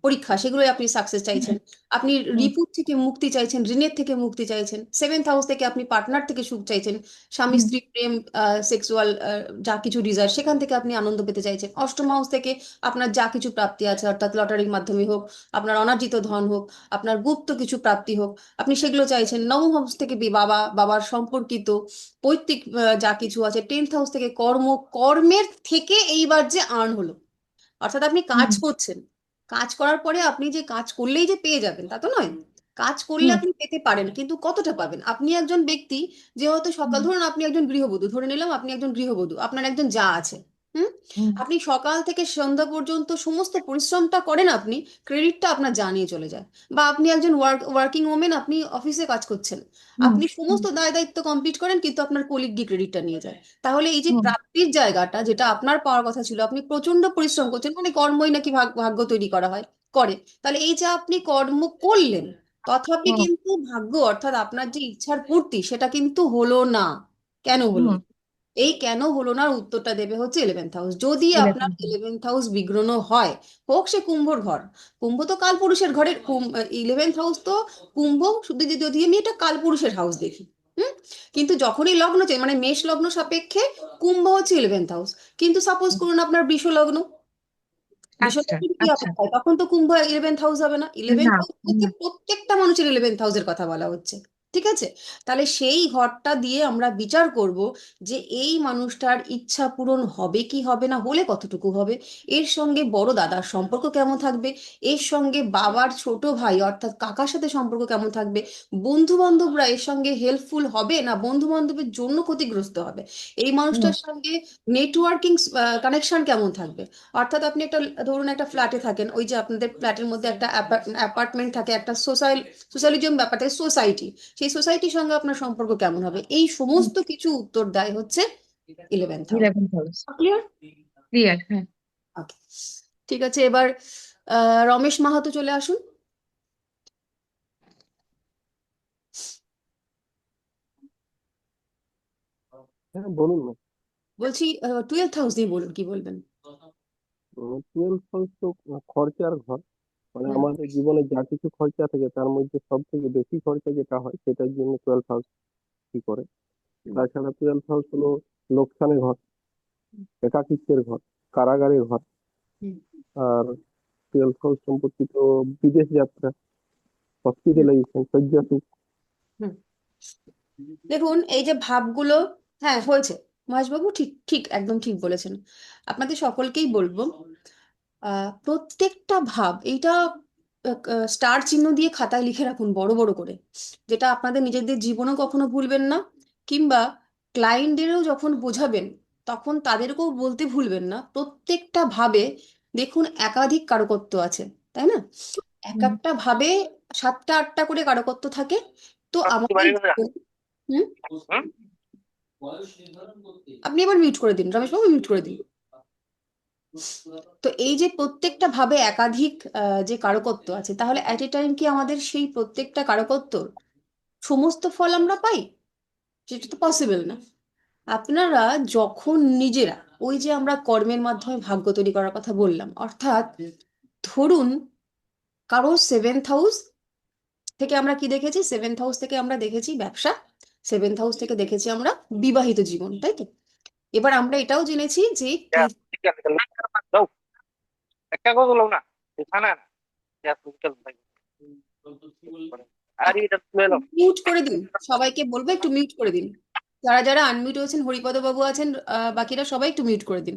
পরীক্ষা, সেগুলোই আপনি সাকসেস চাইছেন। আপনি হুম রিপুর থেকে মুক্তি চাইছেন, ঋণের থেকে মুক্তি চাইছেন। সেভেন্থ হাউস থেকে আপনি পার্টনার থেকে সুখ চাইছেন, স্বামী হুম স্ত্রী প্রেম, সেক্সুয়াল যা কিছু ডিজায়ার সেখান থেকে আপনি আনন্দ পেতে চাইছেন। অষ্টম হাউস থেকে আপনার যা কিছু প্রাপ্তি আছে, অর্থাৎ লটারির মাধ্যমে হোক, আপনার অনার্জিত ধন হোক, আপনার গুপ্ত কিছু প্রাপ্তি হোক, আপনি সেগুলো চাইছেন। নবম হাউস থেকে বাবার সম্পর্কিত পৈতৃক যা কিছু আছে। টেন্থ হাউস থেকে কর্মের থেকে এইবার যে আর্ন হলো, অর্থাৎ আপনি কাজ হুম করছেন, কাজ করার পরে আপনি যে কাজ করলেই যে পেয়ে যাবেন তা তো নয়। কাজ করলে হুম আপনি পেতে পারেন, কিন্তু কতটা পাবেন? আপনি একজন ব্যক্তি যে হয়তো সকাল, হুম ধরুন আপনি একজন গৃহবধূ, ধরে নিলাম আপনি একজন গৃহবধূ, আপনার একজন যা আছে, হুম, হুম আপনি সকাল থেকে সন্ধ্যা পর্যন্ত সমস্ত পরিশ্রমটা করেন, আপনি ক্রেডিটটা আপনার যা নিয়ে চলে যায়। বা আপনি একজন ওয়ার্কিং ওমেন, আপনি অফিসে কাজ করছেন, হুম আপনি সমস্ত দায় দায়িত্ব কমপ্লিট করেন, কিন্তু আপনার কলিগ গিয়ে ক্রেডিটটা নিয়ে যায়। তাহলে এই যে হুম প্রাপ্তির জায়গাটা, যেটা আপনার পাওয়ার কথা ছিল, আপনি প্রচন্ড পরিশ্রম করছেন, মানে কর্মই নাকি ভাগ্য তৈরি করা হয়, করে। তাহলে এই যে আপনি কর্ম করলেন, তথাপি হুম কিন্তু ভাগ্য অর্থাৎ আপনার যে ইচ্ছার পূর্তি সেটা কিন্তু হলো না। কেন হলো হুম না? এই কেন হলো না উত্তরটা দেবে হচ্ছে ইলেভেন্থ হাউস। যদি আপনার 11 ইলেভেন্থ হাউস বিগ্রহ হয়, হোক সে কুম্ভর ঘর, কুম্ভ তো কালপুরুষের ঘরের, ইলেভেন্থ হাউস তো কুম্ভ, শুধু যদি যদি আমি এটা কালপুরুষের হাউস দেখি, হুম, কিন্তু যখনই লগ্ন মানে মেষ লগ্ন সাপেক্ষে কুম্ভ হচ্ছে ইলেভেন্থ হাউস। কিন্তু সাপোজ করুন আপনার বৃষ লগ্ন, আচ্ছা বিষয়টা কি আচ্ছা আবার হয়, তখন তো কুম্ভ ইলেভেন্থ হাউস হবে না। ইলেভেন্থ না হাউস বলতে না প্রত্যেকটা মানুষের ইলেভেন্থ হাউসের কথা বলা হচ্ছে, ঠিক আছে? তাহলে সেই ঘরটা দিয়ে আমরা বিচার করব যে এই মানুষটার ইচ্ছা পূরণ হবে কি হবে না, হলে কতটুকু হবে, এর সঙ্গে বড় দাদার সম্পর্ক কেমন থাকবে, এর সঙ্গে বাবার ছোট ভাই অর্থাৎ কাকার সাথে সম্পর্ক কেমন থাকবে, বন্ধু বান্ধবরা এর সঙ্গে হেল্পফুল হবে না বন্ধু বান্ধবের জন্য ক্ষতিগ্রস্ত হবে, এই হুম মানুষটার সঙ্গে নেটওয়ার্কিং কানেকশন কেমন থাকবে। অর্থাৎ আপনি একটা, ধরুন একটা ফ্ল্যাটে থাকেন, ওই যে আপনাদের ফ্ল্যাটের মধ্যে একটা অ্যাপার্টমেন্ট থাকে, একটা সোশ্যালিজম ব্যাপার থাকে, সোসাইটি, সেই সোসাইটির সঙ্গে আপনার সম্পর্ক কেমন হবে, এই সমস্ত কিছু উত্তর দেয় হচ্ছে eleventh house. 11th house clear? Clear হ্যাঁ। ওকে, ঠিক আছে। এবার রমেশ মাহাতো চলে আসুন। হ্যাঁ বলুন না। বলছি টুয়েলথ হাউস দিয়ে বলুন, কি বলবেন? 12 হাউস তো খরচার ঘর, মানে হুম আমাদের জীবনে যা কিছু খরচা থাকে তার মধ্যে সব থেকে বেশি খরচা যেটা হয় সেটার জন্য 12 হাউস কি করে। হুম তাছাড়া 12 হাউস হলো লোকসানের ঘর, একাকিত্বের ঘর, কারাগারের ঘর। হুম আর 12 হাউস সম্পর্কিত বিদেশ যাত্রা, হুম হসপিটালাইজেশন, শয্যা সুখ। হুম। দেখুন এই যে ভাবগুলো, হ্যাঁ হয়েছে, মহেশবাবু ঠিক ঠিক একদম ঠিক বলেছেন। আপনাদের সকলকেই বলবো, প্রত্যেকটা ভাব এইটা স্টার চিহ্ন দিয়ে খাতায় লিখে রাখুন বড় বড় করে, যেটা আপনাদের নিজেদের জীবনেও কখনো ভুলবেন না, কিংবা ক্লায়েন্টদেরও যখন বোঝাবেন তখন তাদেরকেও বলতে ভুলবেন না। প্রত্যেকটা ভাবে দেখুন একাধিক কারকত্ব আছে, তাই না? এক হুম একটা ভাবে 7টা 8টা করে কারকত্ব থাকে। তো আপনি আমাদের বাড়ি কোথায়? হুম, হুম? আপনি এবার মিউট করে দিন, রমেশবাবু মিউট করে দিন। তো এই যে প্রত্যেকটা ভাবে একাধিক যে কারকত্ব আছে, তাহলে অ্যাট এ টাইম কি আমাদের সেই প্রত্যেকটা কারকত্বর সমস্ত ফল আমরা পাই? সেটা তো পসিবল না। আপনারা যখন নিজেরা, ওই যে আমরা কর্মের মাধ্যমে ভাগ্য তৈরি করার কথা বললাম, অর্থাৎ ধরুন কারো সেভেন্থ হাউস থেকে আমরা কি দেখেছি, সেভেন্থ হাউস থেকে আমরা দেখেছি ব্যবসা, সেভেন্থ হাউস থেকে দেখেছি আমরা বিবাহিত জীবন, তাই তো? এবার আমরা এটাও জেনেছি যে দাও একটা কথা বলো না, এখানে না আরে এটা তুলে নাও। মিউট করে দিন, সবাইকে বলবো একটু মিউট করে দিন। যারা যারা আনমিউট হয়েছেন, হরিপদ বাবু আছেন, বাকিরা সবাই একটু মিউট করে দিন।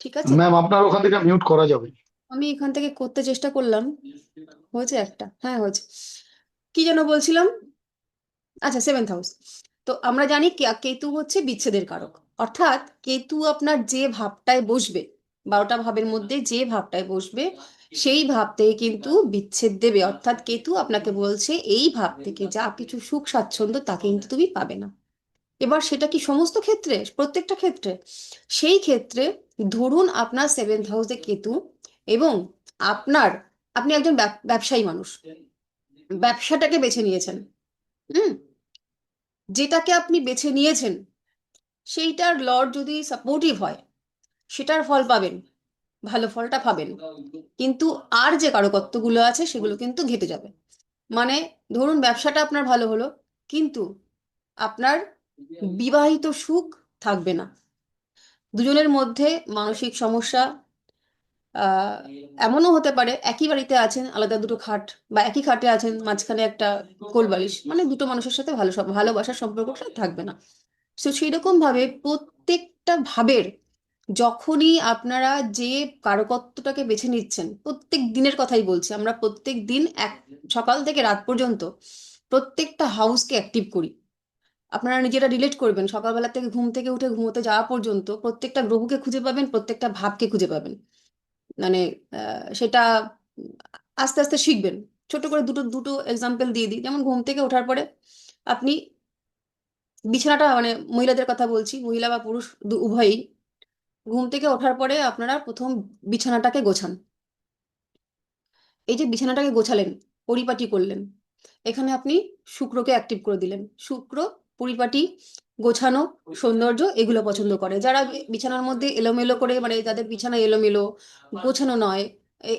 ঠিক আছে, ম্যাম আপনার ওখান থেকে মিউট করা যাবে। আমি এখান থেকে করতে চেষ্টা করলাম, হয়েছে একটা, হ্যাঁ হয়েছে। কি যেন বলছিলাম, আচ্ছা সেভেন্থ হাউস। তো আমরা জানি কেতু হচ্ছে বিচ্ছেদের কারক, অর্থাৎ কেতু আপনার যে ভাবটায় বসবে, 12টা ভাবের মধ্যে যে ভাবটায় বসবে সেই ভাব থেকে কিন্তু বিচ্ছেদ দেবে। অর্থাৎ কেতু আপনাকে বলছে এই ভাব থেকে যা কিছু সুখ স্বাচ্ছন্দ্য তা কিন্তু তুমি পাবে না। এবার সেটা কি সমস্ত ক্ষেত্রে, প্রত্যেকটা ক্ষেত্রে? সেই ক্ষেত্রে ধরুন আপনার 7th হাউসে কেতু, এবং আপনার, আপনি একজন ব্যবসায়ী মানুষ, ব্যবসাটাকে বেছে নিয়েছেন। হুম। যেটাকে আপনি বেছে নিয়েছেন সেইটার লর্ড যদি সাপোর্টিভ হয়, সেটার ফল পাবেন, ভালো ফলটা পাবেন। কিন্তু আর যে কারকত্বগুলো আছে সেগুলো কিন্তু ঘেটে যাবে। মানে ধরুন ব্যবসাটা আপনার ভালো হলো, কিন্তু আপনার বিবাহিত সুখ থাকবে না। দুজনের মধ্যে মানসিক সমস্যা, আহ এমনও হতে পারে একই বাড়িতে আছেন, আলাদা দুটো খাট, বা একই খাটে আছেন, মাঝখানে একটা কোলবালিশ, মানে দুটো মানুষের সাথে ভালোবাসার সম্পর্কটা থাকবে না। তো সেইরকম ভাবে প্রত্যেকটা ভাবের, যখনই আপনারা যে কারকত্বটাকে বেছে নিচ্ছেন, প্রত্যেক দিনের কথাই বলছি, আমরা প্রত্যেক দিন সকাল থেকে রাত পর্যন্ত প্রত্যেকটা হাউসকে অ্যাক্টিভ করি। আপনারা নিজেরা রিলেট করবেন, সকালবেলা থেকে ঘুম থেকে উঠে ঘুমোতে যাওয়া পর্যন্ত প্রত্যেকটা গ্রহকে খুঁজে পাবেন, প্রত্যেকটা ভাবকে খুঁজে পাবেন। মানে সেটা আস্তে আস্তে শিখবেন। ছোট করে দুটো দুটো এক্সাম্পল দিয়ে দিই। যেমন ঘুম থেকে ওঠার পরে আপনি বিছানাটা, মানে মহিলাদের কথা বলছি, মহিলা বা পুরুষ উভয়ই, ঘুম থেকে ওঠার পরে আপনারা প্রথম বিছানাটাকে গোছান। এই যে বিছানাটাকে গোছালেন, পরিপাটি করলেন, এখানে আপনি শুক্রকে অ্যাক্টিভ করে দিলেন। শুক্র পরিপাটি, গোছানো, সৌন্দর্য এগুলো পছন্দ করে। যারা বিছানার মধ্যে এলোমেলো করে, মানে যাদের বিছানা এলোমেলো, গোছানো নয়,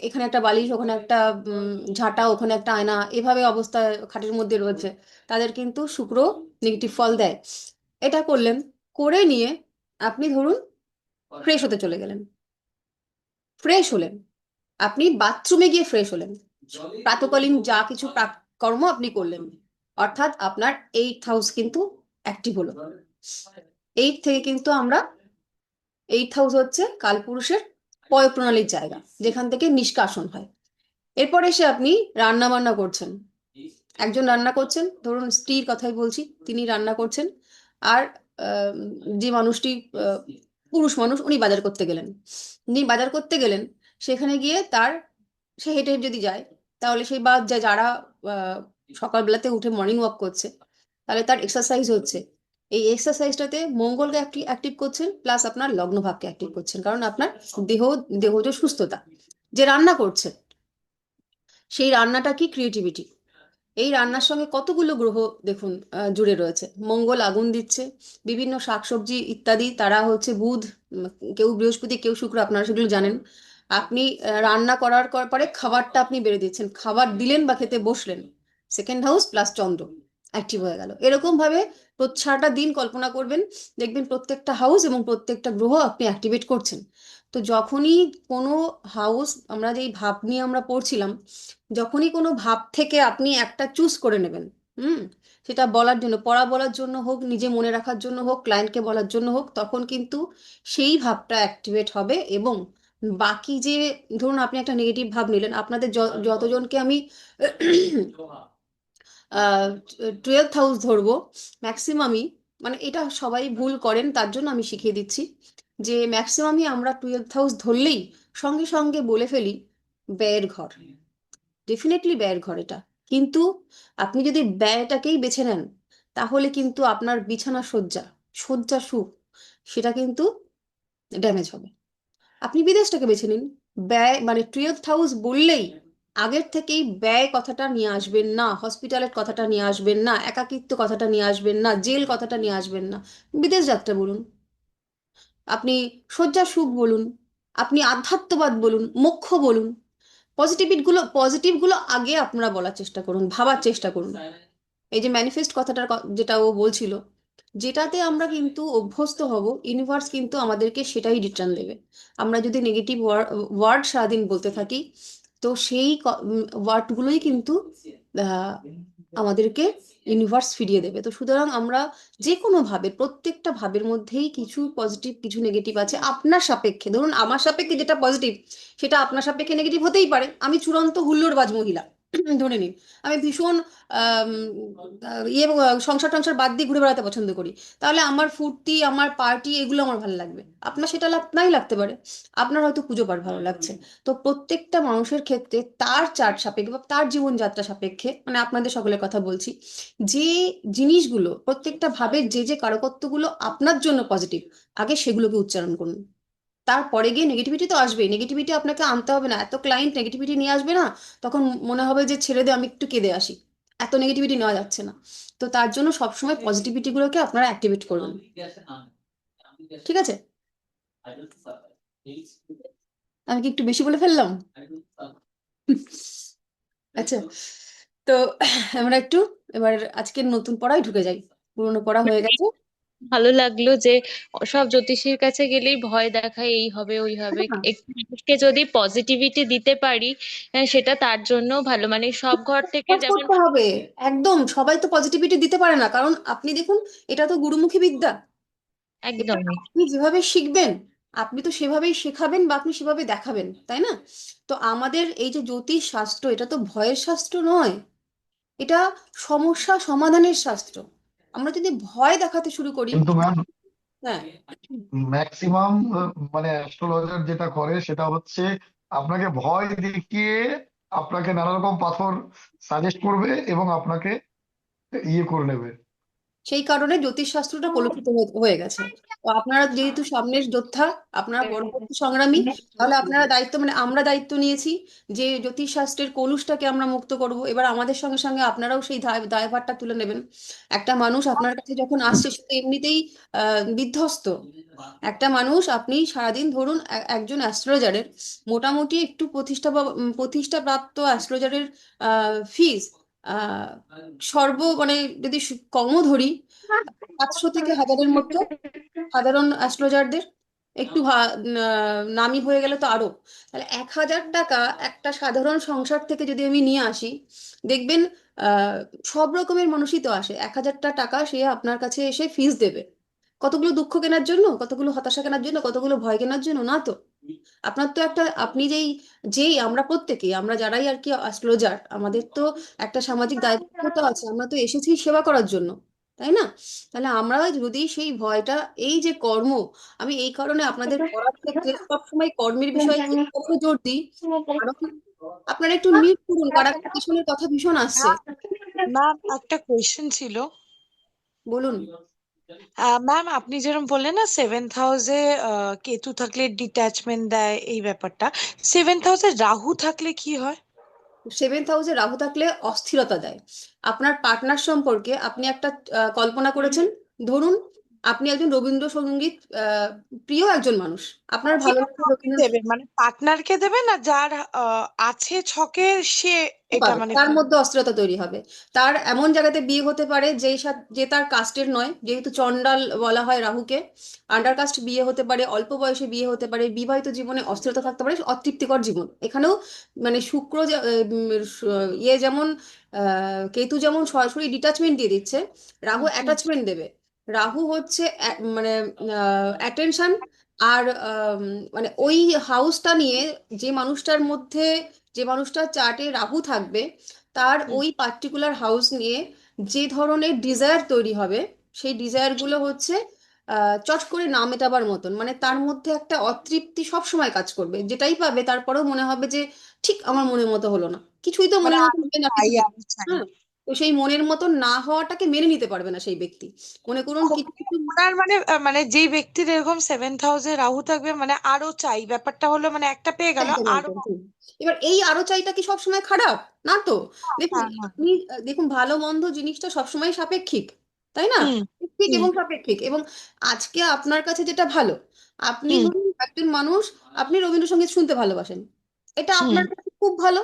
এখানে একটা বালিশ, ওখানে একটা ঝাঁটা, ওখানে একটা আয়না, এভাবে অবস্থা খাটের মধ্যে রয়েছে, তাদের কিন্তু শুক্র নেগেটিভ ফল দেয়। এটা করলেন, করে নিয়ে আপনি ধরুন ফ্রেশ হতে চলে গেলেন, ফ্রেশ হলেন, আপনি বাথরুমে গিয়ে ফ্রেশ হলেন, প্রাতকালীন যা কিছু কর্ম আপনি করলেন, অর্থাৎ আপনার 8th হাউস কিন্তু অ্যাক্টিভ হলো। 8 থেকে কিন্তু আমরা, 8th হাউস হচ্ছে কালপুরুষের পয় প্রণালীর জায়গা, যেখান থেকে নিষ্কাশন হয়। এরপর এসে আপনি রান্না বান্না করছেন, একজন রান্না করছেন, ধরুন স্ত্রীর কথাই বলছি, তিনি রান্না করছেন, আর যে মানুষটি পুরুষ মানুষ, উনি বাজার করতে গেলেন। উনি বাজার করতে গেলেন, সেখানে গিয়ে সে হেঁটে হেঁটে যদি যায়, তাহলে সেই বা যারা সকালবেলাতে উঠে মর্নিং ওয়াক করছে, তাহলে তার এক্সারসাইজ হচ্ছে। এই এক্সারসাইজটাতে মঙ্গলকে অ্যাক্টিভ করছেন, প্লাস আপনার লগ্ন ভাবকে অ্যাক্টিভ করছেন, কারণ আপনার দেহজ সুস্থতা। যে রান্না করছে, সেই রান্নাটা কি ক্রিয়েটিভিটি। এই রান্নার সঙ্গে কতগুলো গ্রহ দেখুন জুড়ে রয়েছে। মঙ্গল আগুন দিচ্ছে, বিভিন্ন শাকসবজি ইত্যাদি, তারা হচ্ছে বুধ, কেউ বৃহস্পতি, কেউ শুক্র, আপনারা সেগুলো জানেন। আপনি রান্না করার পরে খাবারটা আপনি বেড়ে দিচ্ছেন, খাবার দিলেন বা খেতে বসলেন, 2nd হাউস প্লাস চন্দ্র অ্যাক্টিভ হয়ে গেল। এরকম ভাবে সারাটা দিন কল্পনা করবেন, দেখবেন প্রত্যেকটা হাউস এবং প্রত্যেকটা গ্রহ আপনি অ্যাক্টিভেট করছেন। তো যখনই কোনো হাউস, আমরা যেই ভাব নিয়ে আমরা পড়ছিলাম, যখনই কোনো ভাব থেকে আপনি একটা চুজ করে নেবেন, হুম, সেটা বলার জন্য, পড়া বলার জন্য হোক, নিজে মনে রাখার জন্য হোক, ক্লায়েন্টকে বলার জন্য হোক, তখন কিন্তু সেই ভাবটা অ্যাক্টিভেট হবে। এবং বাকি যে, ধরুন আপনি একটা নেগেটিভ ভাব নিলেন, আপনাদের যতজনকে আমি 12th হাউস ধরবো, ম্যাক্সিমামই, মানে এটা সবাই ভুল করেন, তার জন্য আমি শিখিয়ে দিচ্ছি যে ম্যাক্সিমামই আমরা 12th হাউস ধরলেই সঙ্গে সঙ্গে বলে ফেলি ব্যয়ের ঘর। ডেফিনেটলি ব্যয়ের ঘর এটা, কিন্তু আপনি যদি ব্যয়টাকেই বেছে নেন, তাহলে কিন্তু আপনার বিছানা শয্যা সুখ, সেটা কিন্তু ড্যামেজ হবে। আপনি বিদেশটাকে বেছে নিন, ব্যয় মানে 12th হাউস বললেই আগের থেকেই ব্যয় কথাটা নিয়ে আসবেন না, হসপিটালের কথাটা নিয়ে আসবেন না, একাকিত্ব কথাটা নিয়ে আসবেন না, জেল কথাটা নিয়ে আসবেন না। বিদেশ যাত্রা বলুন, আপনি শয্যা সুখ বলুন, আপনি আধ্যাত্মবাদ বলুন, মোক্ষ বলুন, পজিটিভগুলো আগে আপনারা বলার চেষ্টা করুন, ভাবার চেষ্টা করুন। এই যে ম্যানিফেস্ট কথাটার যেটা ও বলছিল, যেটাতে আমরা কিন্তু অভ্যস্ত হব, ইউনিভার্স কিন্তু আমাদেরকে সেটাই রিটার্ন দেবে। আমরা যদি নেগেটিভ ওয়ার্ড সারাদিন বলতে থাকি, তো সেই ওয়ার্ডগুলোই কিন্তু আমাদেরকে ইউনিভার্স ফিরিয়ে দেবে। তো সুতরাং আমরা যে কোনো ভাবে, প্রত্যেকটা ভাবের মধ্যেই কিছু পজিটিভ কিছু নেগেটিভ আছে আপনার সাপেক্ষে। ধরুন আমার সাপেক্ষে যেটা পজিটিভ, সেটা আপনার সাপেক্ষে নেগেটিভ হতেই পারে। আমি চূড়ান্ত হুল্লোড়বাজ মহিলা, ধরে নিন আমি ভীষণ আম, সংসার টংসার বাদ দিয়ে ঘুরে বেড়াতে পছন্দ করি, তাহলে আমার ফুর্তি আমার পার্টি এগুলো আমার ভালো লাগবে, আপনার সেটা নাই লাগতে পারে, আপনার হয়তো পুজো পাঠ ভালো লাগছে। তো প্রত্যেকটা মানুষের ক্ষেত্রে তার চার্ট সাপেক্ষে বা তার জীবনযাত্রা সাপেক্ষে, মানে আপনাদের সকলের কথা বলছি, যে জিনিসগুলো প্রত্যেকটা ভাবের যে যে কারকত্বগুলো আপনার জন্য পজিটিভ, আগে সেগুলোকে উচ্চারণ করুন। তারপরে গিয়ে নেগেটিভিটি তো আসবেই, নেগেটিভিটি আপনাকে আনতে হবে না, এত ক্লায়েন্ট নেগেটিভিটি নিয়ে আসবে না, তখন মনে হবে যে ছেড়ে দে আমি একটু কেঁদে আসি, এত নেগেটিভিটি নেওয়া যাচ্ছে না। তো তার জন্য সবসময় পজিটিভিটি গুলোকে আপনারা অ্যাক্টিভেট করবেন, ঠিক আছে? আমি কি একটু বেশি বলে ফেললাম? আচ্ছা, তো আমরা একটু এবার আজকের নতুন পড়ায় ঢুকে যাই, পুরোনো পড়া হয়ে গেছে। ভালো লাগলো যে সব জ্যোতিষীর কাছে গেলেই ভয় দেখায়, এই হবে ওই হবে। না, একটু মানুষকে যদি পজিটিভিটি দিতে পারি, সেটা তার জন্য ভালো। মানে সব ঘর থেকে কাজ যেমন করতে হবে, একদম সবাই তো পজিটিভিটি দিতে পারে না, কারণ আপনি দেখুন এটা তো গুরুমুখী বিদ্যা, এবার একদমই আপনি যেভাবে শিখবেন আপনি তো সেভাবেই শেখাবেন বা আপনি সেভাবে দেখাবেন, তাই না? তো আমাদের এই যে জ্যোতিষ শাস্ত্র, এটা তো ভয়ের শাস্ত্র নয়, এটা সমস্যা সমাধানের শাস্ত্র। আমরা যদি ভয় দেখাতে শুরু করি, কিন্তু ম্যাম হ্যাঁ, ম্যাক্সিমাম মানে অ্যাস্ট্রোলজার যেটা করে সেটা হচ্ছে আপনাকে ভয় দেখিয়ে আপনাকে নানা রকম পাথর সাজেস্ট করবে এবং আপনাকে ইয়ে করে নেবে। সেই কারণে জ্যোতিষশাস্ত্রটা কলুষিত হয়ে গেছে। তো আপনারা যেহেতু সামনের যোদ্ধা, আপনারা পরবর্তী সংগ্রামী, তাহলে আপনারা দায়িত্ব, মানে আমরা দায়িত্ব নিয়েছি যে জ্যোতিষশাস্ত্রের কলুষটাকে আমরা মুক্ত করব। এবার আমাদের সঙ্গে সঙ্গে আপনারাও সেই দায়ভারটা তুলে নেবেন। একটা মানুষ আপনার কাছে যখন আসছে সে তো এমনিতেই বিধ্বস্ত। একটা মানুষ, আপনি সারাদিন ধরুন একজন অ্যাস্ট্রোলজারের মোটামুটি একটু প্রতিষ্ঠাপ্রাপ্ত অ্যাস্ট্রোলজারের ফিজ আহ মানে যদি কমও ধরি 500 থেকে 1000-এর মধ্যে, সাধারণ অ্যাস্ট্রোলজারদের একটু নামি হয়ে গেলে তো আরো। তাহলে 1000 টাকা একটা সাধারণ সংসার থেকে যদি আমি নিয়ে আসি, দেখবেন আহ সব রকমের মানুষই তো আসে, 1000 টাকা সে আপনার কাছে এসে ফিস দেবে। কতগুলো দুঃখ কেনার জন্য, কতগুলো হতাশা কেনার জন্য, কতগুলো ভয় কেনার জন্য না তো। আপনার তো একটা, আপনি যেই যেই আমরা প্রত্যেকেই, আমরা যারাই আর কি অ্যাস্ট্রোলজার, আমাদের তো একটা সামাজিক দায়বদ্ধতা আছে, আমরা তো এসেছি সেবা করার জন্য, তাই না? তাহলে আমরা যদি সেই ভয়টা, এই যে কর্ম, আমি এই কারণে আপনাদের পড়ার ক্ষেত্রে সবসময় কর্মের বিষয়ে এই কারণে জোর দিই, কারণ আপনারা একটু মিট করুন, কারা পিছনের কথা ভীষণ আসছে। ম্যাম একটা কোয়েশ্চেন ছিল। বলুন। ম্যাম আপনি যেরকম বললেন না সেভেন্থ হাউসে কেতু থাকলে ডিট্যাচমেন্ট দেয় এই ব্যাপারটা, সেভেন্থ হাউসে রাহু থাকলে কি হয়? 7th হাউসে রাহু থাকলে অস্থিরতা দেয়। আপনার পার্টনার সম্পর্কে আপনি একটা কল্পনা করেছেন, ধরুন আপনি একজন রবীন্দ্রসঙ্গীত প্রিয় একজন মানুষ, আপনার ভালো লাগে কাউকে রবীন্দ্র, দেবে মানে পার্টনারকে দেবে না যার আছে ছকে সে এটা পাবে মানে তার মধ্যে অস্থিরতা তৈরি হবে। তার এমন জায়গাতে বিয়ে হতে পারে যেই যে তার কাস্টের নয়, যেহেতু চণ্ডাল বলা হয় রাহুকে, আন্ডারকাস্ট বিয়ে হতে পারে, অল্প বয়সে বিয়ে হতে পারে, বিবাহিত জীবনে অস্থিরতা থাকতে পারে, অতৃপ্তিকর জীবন এখানেও, মানে শুক্র ইয়ে যেমন কেতু যেমন সরাসরি ডিটাচমেন্ট দিয়ে দিচ্ছে, রাহু অ্যাটাচমেন্ট দেবে। রাহু হচ্ছে মানে অ্যাটেনশন, আর মানে ওই হাউসটা নিয়ে, যে মানুষটার মধ্যে, যে মানুষটার চার্টে রাহু থাকবে, তার ওই পার্টিকুলার হাউস নিয়ে যে ধরনের ডিজায়ার তৈরি হবে, সেই ডিজায়ারগুলো হচ্ছে চট করে না মেটাবার মতন, মানে তার মধ্যে একটা অতৃপ্তি সব সময় কাজ করবে, যেটাই পাবে তারপরেও মনে হবে যে ঠিক আমার মনের মতো হলো না, কিছুই তো মানে মনের মতো আমি হবে না চাই কিছুতেই। আমি চাই হ্যাঁ, তো সেই মনের মতন না হওয়াটাকে মেনে নিতে পারবে না সেই ব্যক্তি। মনে করুন কিছু কিছু, ওনার মানে মানে যেই ব্যক্তির এরকম সেভেন্থ হাউসে রাহু থাকবে মানে আরো চাই, ব্যাপারটা হলো মানে একটা পেয়ে গেল একদম আরো। একদম ঠিক। এবার এই আরো চাইটা কি সবসময় খারাপ? না তো। দেখুন হ্যাঁ হ্যাঁ। আপনি দেখুন ভালো মন্দ জিনিসটা সবসময় সাপেক্ষিক, তাই না? হুম ঠিক হুম এবং সাপেক্ষিক, এবং আজকে আপনার কাছে যেটা ভালো, আপনি হুম ধরুন একজন মানুষ, আপনি রবীন্দ্রসঙ্গীত শুনতে ভালোবাসেন, এটা হুম আপনার কাছে খুব ভালো।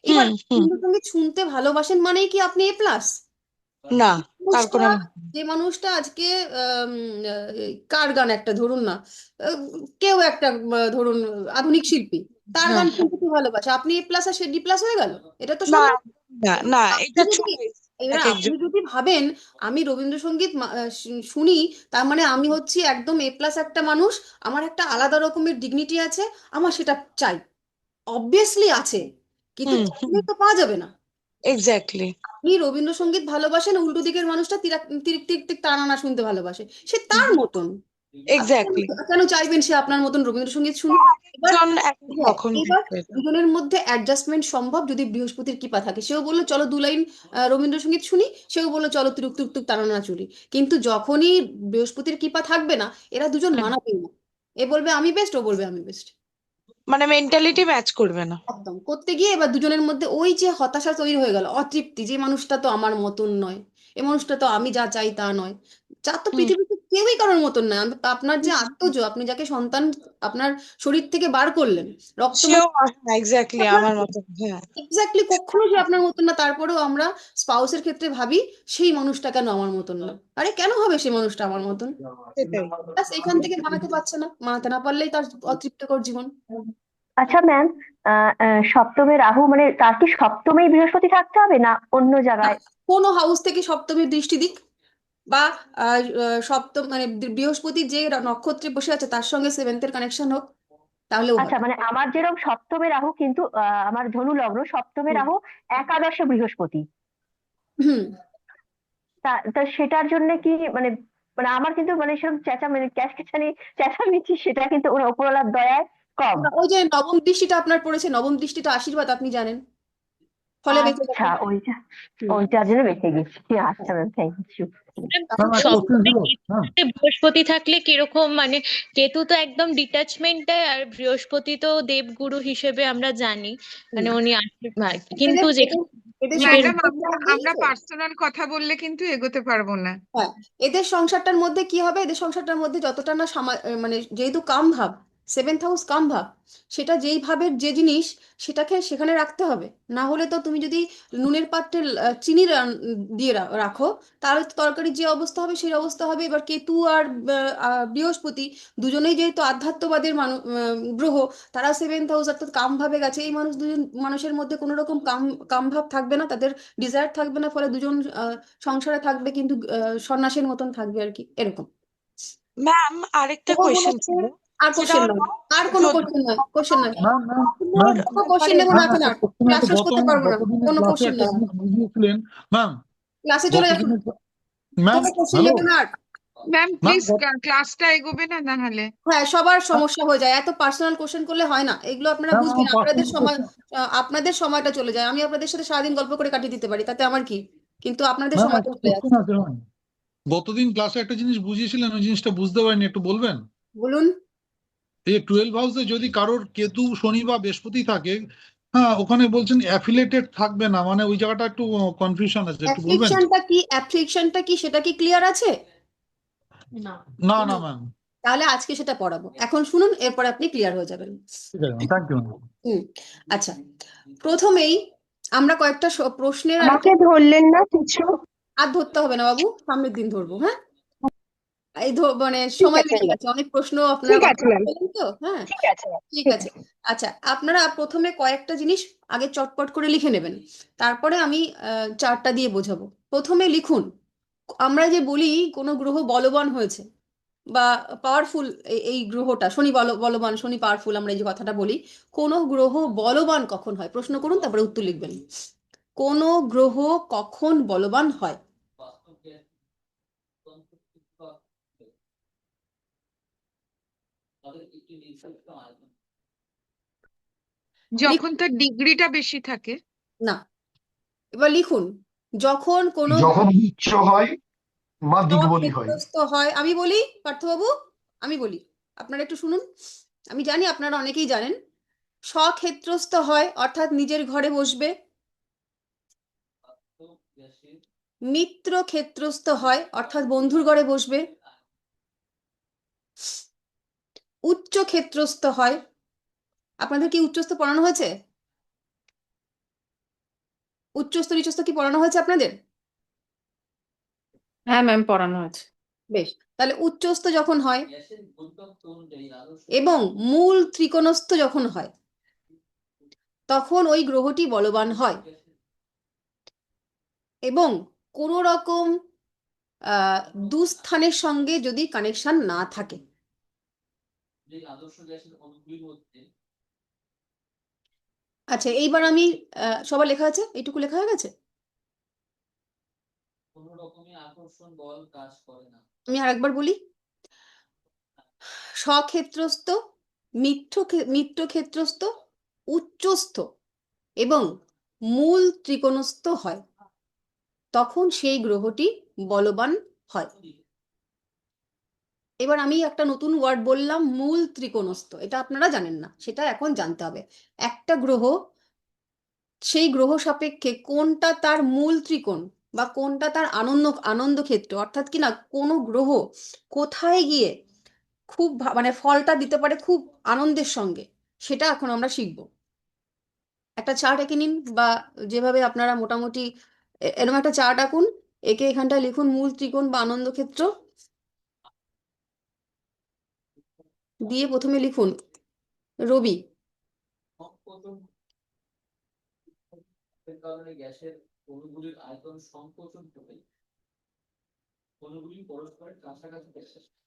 এবার হুম হুম। রবীন্দ্রসঙ্গীত শুনতে ভালোবাসেন মানেই কি আপনি এ প্লাস? না তার মানুষটা, কোনো যে মানুষটা আজকে আম, কার গান একটা ধরুন না, আহ, কেউ একটা ধরুন আধুনিক শিল্পী, তার হ্যাঁ গান হ্যাঁ। শুনতে খুব ভালোবাসে, আপনি এ প্লাস আর সে ডি প্লাস হয়ে গেল? এটা তো না সম্ভব। না এবার না আপনি এটা যদি, চয়েস এবার এক আপনি একজন। যদি ভাবেন আমি রবীন্দ্রসঙ্গীত শুনি, তার মানে আমি হচ্ছি একদম এ প্লাস একটা মানুষ, আমার একটা আলাদা রকমের ডিগনিটি আছে, আমার সেটা চাই, অবভিয়াসলি আছে, কিন্তু হুম হুম চাইলেই তো পাওয়া যাবে না। এক্স্যাক্টলি। আপনি রবীন্দ্রসঙ্গীত ভালোবাসেন, উল্টো দিকের মানুষটা তিরিক টিক টিক টানানা শুনতে ভালোবাসে, সে তার মতন। আপনি এক্স্যাক্টলি। কেন চাইবেন সে আপনার মতন রবীন্দ্রসঙ্গীত শুনুক? এবার একজন এখন হ্যাঁ, কখন এবার বুঝবে এটা? দুজনের মধ্যে অ্যাডজাস্টমেন্ট সম্ভব যদি বৃহস্পতির কৃপা থাকে। সেও বললো চলো দু লাইন রবীন্দ্রসঙ্গীত শুনি, সেও বললো চলো তুরুক তুক তুক টানানা চুরি। কিন্তু যখনই বৃহস্পতির কৃপা থাকবে না, এরা দুজন হুম, মানাবেই না। এ বলবে আমি বেস্ট, ও বলবে আমি বেস্ট। মানে মেন্টালিটি ম্যাচ করবে না। একদম করতে গিয়ে এবার দুজনের মধ্যে ওই যে হতাশা তৈরি হয়ে গেল, অতৃপ্তি, যে মানুষটা তো আমার মতন নয়, এই মানুষটা তো আমি যা চাই তা নয়। যা তো হুম পৃথিবীতে কেউই কারোর মতন নয়। আপনার যে হুম। আত্মজ, আপনি যাকে সন্তান আপনার শরীর থেকে বার করলেন, রক্ত সেও এক্স্যাক্টলি আপনার, আমার মতো, হ্যাঁ। এক্স্যাক্টলি কখনো যে আপনার মতন না। তারপরেও আমরা স্পাউসের ক্ষেত্রে ভাবি সেই মানুষটা কেন আমার মতন না। আরে কেন হবে সেই মানুষটা আমার মতন? সেটাই। ব্যাস এখান থেকে মানাতে পারছে না, মানাতে না পারলেই তার অতৃপ্তিকর জীবন। আচ্ছা ম্যাম, সপ্তমে রাহু মানে তার কি সপ্তমেই বৃহস্পতি থাকতে হবে না অন্য না, জায়গায়? কোনো হাউস থেকে সপ্তমীর দৃষ্টি দিক, বা সপ্তম মানে বৃহস্পতি যে নক্ষত্রে বসে আছে তার সঙ্গে সেভেন্থের কানেকশন হোক, তাহলেও আচ্ছা, হয়। মানে আমার যেরকম সপ্তমে রাহু, কিন্তু আমার ধনু লগ্ন, সপ্তমে হুম রাহু, একাদশে বৃহস্পতি। হুম। তা তা সেটার জন্য কি মানে, মানে আমার কিন্তু মানে সেরকম মানে চেঁচামেচি সেটা কিন্তু ওপরওয়ালার দয়ায় কম। না, ওই যে নবম দৃষ্টিটা আপনার পড়েছে, নবম দৃষ্টিটা আশীর্বাদ, আপনি জানেন, ফলে বেঁচে আচ্ছা, গেছেন। হুম। ওইটার জন্য বেঁচে গেছি। আচ্ছা ম্যাম, থ্যাংক ইউ। ম্যাম, তখন ম্যাম এই একটা কোশ্চেন ছিল ম্যাম। সপ্তমে বৃহস্পতি থাকলে কিরকম, মানে কেতু তো একদম ডিটাচমেন্ট দেয়, আর বৃহস্পতি তো দেবগুরু হিসেবে আমরা জানি, হুম, মানে উনি আশীর্বাদ, এদের কিন্তু এদের যেখানে এদের জীবের ম্যাডাম, সংসারটার আমরা মধ্যে আমরা পার্সোনাল কথা বললে কিন্তু এগোতে পারবো না। হ্যাঁ, এদের সংসারটার মধ্যে কি হবে, এদের সংসারটার মধ্যে যতটা না মানে যেহেতু কাম ভাব, সেভেন্থ হাউস কাম ভাব, সেটা যেই ভাবের যে জিনিস সেটাকে সেখানে রাখতে হবে। না হলে তো তুমি যদি নুনের পাত্রে চিনি দিয়ে রাখো, তাহলে তো তরকারির যে অবস্থা হবে সেই অবস্থা হবে। এবার কেতু আর বৃহস্পতি দুজনেই যেহেতু আধ্যাত্মবাদের গ্রহ, তারা সেভেন্থ হাউস অর্থাৎ কাম ভাবে গেছে। এই দুজন মানুষের মধ্যে কোনো রকম কাম ভাব থাকবে না, তাদের ডিজায়ার থাকবে না, ফলে দুজন সংসারে থাকবে কিন্তু সন্ন্যাসীর মতন থাকবে আর কি, এরকম। ম্যাম, আরেকটা গ্রহ কোয়েশ্চেন হচ্ছে ছিল, আর সেটা কোশ্চেন হলো নয়, আর কোনো যদি কোশ্চেন নয়, কোশ্চেন নয়, ম্যাম ম্যাম আপনার ম্যাম কোনো ব্যাপারে কোশ্চেন নেবো না ম্যাম এখন, একটা আর কোশ্চেন ক্লাস আছে। শেষ করতে পারবো না, গতদিনের কোনো ক্লাসে কোশ্চেন একটা নয়। জিনিস বুঝিয়েছিলেন ম্যাম। ক্লাসে চলে আসুন, গতদিনের ম্যাম, কোনো কোশ্চেন হ্যালো নেবো না আর। ম্যাম ম্যাম, প্লিজ, ক্লাসটা এগোবে না না হলে। হ্যাঁ, সবার সমস্যা হয়ে যায়, এত পার্সোনাল কোশ্চেন করলে হয় না, এগুলো আপনারা ম্যাম বুঝবেন। আমার আপনাদের পার্সোনাল সময় কোশ্চেন, আপনাদের সময়টা চলে যায়, আমি আপনাদের সাথে সারাদিন গল্প করে কাটিয়ে দিতে পারি, তাতে আমার কি, কিন্তু আপনাদের ম্যাম সময়টা একটা চলে কোশ্চেন যাচ্ছে। আছে ম্যাম। গতদিন ক্লাসে একটা জিনিস বুঝিয়েছিলেন, ওই জিনিসটা বুঝতে পারিনি, একটু বলবেন? বলুন। এই 12 হাউসে যদি কারোর কেতু, শনি বা বৃহস্পতি থাকে, হ্যাঁ, ওখানে বলছেন অ্যাফিলেটেড থাকবে না, মানে ওই জায়গাটা একটু কনফিউশন আছে, একটু বলবেন? অ্যাফ্লিকশনটা কি সেটা কি ক্লিয়ার আছে? না না ম্যাম। তাহলে আজকে সেটা পড়াবো, এখন শুনুন, এরপরে আপনি ক্লিয়ার হয়ে যাবেন। ঠিক আছে ম্যাম, থ্যাংক ইউ ম্যাম। হুম। আচ্ছা, প্রথমেই আমরা কয়েকটা প্রশ্নের আর কি, আমাকে ধরলেন না কিছু? আর ধরতে হবে না বাবু, সামনের দিন ধরবো। হ্যাঁ, এই মানে ঠিক সময় আছে বেশি ম্যাম, আছে, অনেক প্রশ্ন আপনারা ঠিক গত আছে ম্যাম, বললেন তো। হ্যাঁ, ঠিক আছে ম্যাম, ঠিক ঠিক আছে। আছে। আচ্ছা, আপনারা প্রথমে কয়েকটা জিনিস আগে চটপট করে লিখে নেবেন, তারপরে আমি চারটা দিয়ে বোঝাবো। প্রথমে লিখুন, আমরা যে বলি কোনো গ্রহ বলবান হয়েছে বা পাওয়ারফুল, এই গ্রহটা শনি বলবান, শনি পাওয়ারফুল, আমরা এই যে কথাটা বলি, কোনো গ্রহ বলবান কখন হয়, প্রশ্ন করুন তারপরে উত্তর লিখবেন। কোনো গ্রহ কখন বলবান হয়? যখন তার ডিগ্রিটা বেশি থাকে। না, এবার লিখুন, যখন কোনো যখন উচ্চ হয় বা দিগ্বলি হয়। ক্ষেত্রস্থ হয়। আমি বলি পার্থবাবু, আমি বলি, আপনারা একটু শুনুন। আমি জানি আপনারা অনেকেই জানেন। স্বক্ষেত্রস্থ হয় অর্থাৎ নিজের ঘরে বসবে। মিত্র ক্ষেত্রস্থ হয় অর্থাৎ বন্ধুর ঘরে বসবে। উচ্চ ক্ষেত্রস্থ হয়, আপনাদের কি উচ্চস্থ পড়ানো হয়েছে? উচ্চস্থ নিচস্থ কি পড়ানো হয়েছে আপনাদের? হ্যাঁ ম্যাম, পড়ানো আছে। বেশ, তাহলে উচ্চস্থ যখন হয় এবং মূল ত্রিকোণস্থ যখন হয়, তখন ওই গ্রহটি বলবান হয়। এবং কোনো রকম দুস্থানের সঙ্গে যদি কানেকশন না থাকে। আচ্ছা, এইবার আমি সবার লেখা আছে, এইটুকু লেখা হয়ে গেছে। আমি আরেকবার বলি, স্বক্ষেত্রস্থ, মিত্র ক্ষেত্রস্থ, উচ্চস্থ এবং মূল ত্রিকোণস্থ হয়, তখন সেই গ্রহটি বলবান হয়। এবার আমি একটা নতুন ওয়ার্ড বললাম, মূল ত্রিকোণস্থ। এটা আপনারা জানেন না, সেটা এখন জানতে হবে। একটা গ্রহ, সেই গ্রহ সাপেক্ষে কোনটা তার মূল ত্রিকোণ বা কোনটা তার আনন্দ ক্ষেত্র, অর্থাৎ কি না কোনো গ্রহ কোথায় গিয়ে খুব মানে ফলটা দিতে পারে খুব আনন্দের সঙ্গে, সেটা এখন আমরা শিখব। একটা চার্ট এঁকে নিন, বা যেভাবে আপনারা মোটামুটি এরকম একটা চার্ট আঁকুন, একে এখানটায় লিখুন মূল ত্রিকোণ বা আনন্দ ক্ষেত্র, দিয়ে প্রথমে লিখুন রবি।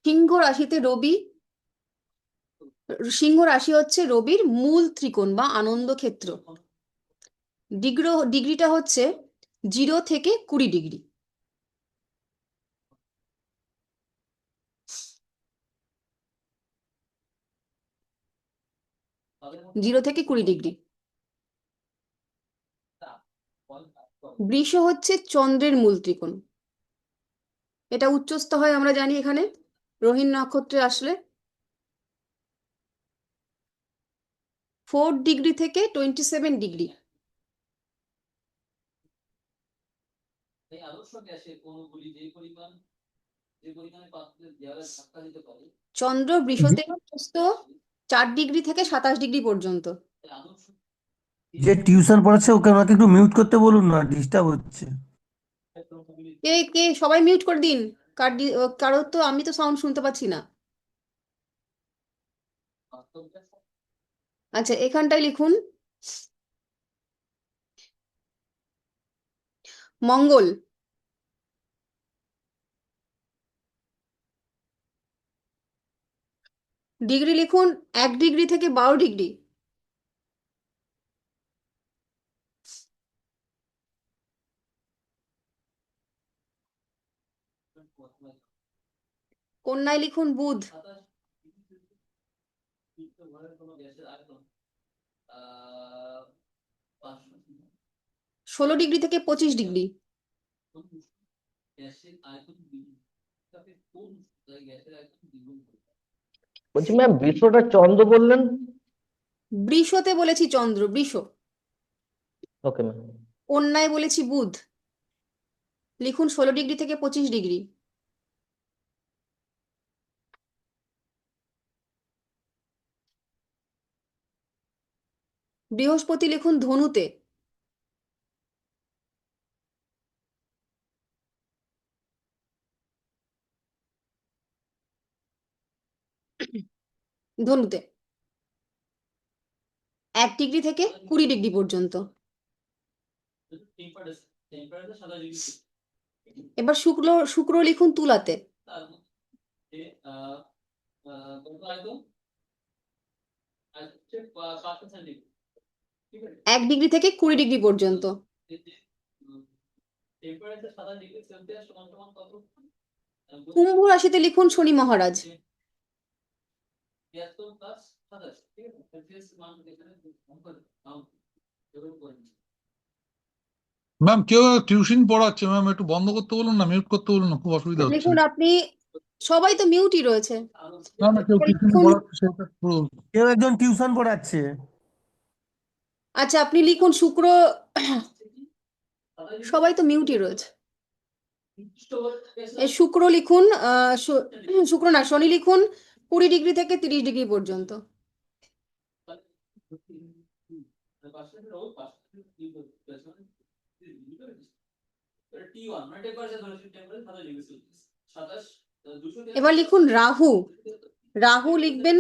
সিংহ রাশিতে রবি, সিংহ রাশি হচ্ছে রবির মূল ত্রিকোণ বা আনন্দ ক্ষেত্র। ডিগ্রিটা হচ্ছে 0 থেকে 20 ডিগ্রি। জিরো থেকে 20 ডিগ্রি। বৃষ হচ্ছে চন্দ্রের মূল ত্রিকোণ, এটা উচ্চস্থ হয় আমরা জানি এখানে রোহিণী নক্ষত্রে আসলে। 4 ডিগ্রি থেকে 27 ডিগ্রি। চন্দ্র বৃষতে উচ্চস্থ 4 ডিগ্রি থেকে 27 ডিগ্রি পর্যন্ত। যে টিউশন পড়াচ্ছে ওকে আমাকে একটু মিউট করতে বলুন না, ডিস্টার্ব হচ্ছে। কে কে সবাই মিউট করে দিন। কারোর তো, আমি তো সাউন্ড শুনতে পাচ্ছি না। আচ্ছা, এখানটায় লিখুন মঙ্গল। ডিগ্রি লিখুন 1 ডিগ্রি থেকে 12 ডিগ্রি। কন্যায় লিখুন বুধ। 16 ডিগ্রি থেকে 25 ডিগ্রি। বলছি ম্যাম, বিশ্বটা চন্দ্র বললেন? বৃষতে বলেছি চন্দ্র, বৃষ। Okay ma'am. কন্যায় বলেছি বুধ, লিখুন 16 ডিগ্রি থেকে 25 ডিগ্রি। বৃহস্পতি লিখুন ধনুতে, ধনুতে 1 ডিগ্রি থেকে 20 ডিগ্রি পর্যন্ত। এবার শুক্র লিখুন তুলাতে, 1 ডিগ্রি থেকে 20 ডিগ্রি পর্যন্ত। কুম্ভ রাশিতে লিখুন শনি মহারাজ, ম্যাম কেউ টিউশন পড়াচ্ছে, ম্যাম একটু বন্ধ করতে বলুন না, মিউট করতে বলুন না, খুব অসুবিধা হচ্ছে। লিখুন আপনি, সবাই তো মিউটই রয়েছে। না না, কেউ টিউশন লিখুন, পড়াচ্ছে সেটা পুরো। কেউ একজন টিউশন পড়াচ্ছে। আচ্ছা আপনি লিখুন শুক্র, সবাই তো মিউটই রয়েছে। এই শুক্র লিখুন, শুক্র না শনি লিখুন 20 ডিগ্রি থেকে 30 ডিগ্রি পর্যন্ত। এবার লিখুন রাহু, রাহু লিখবেন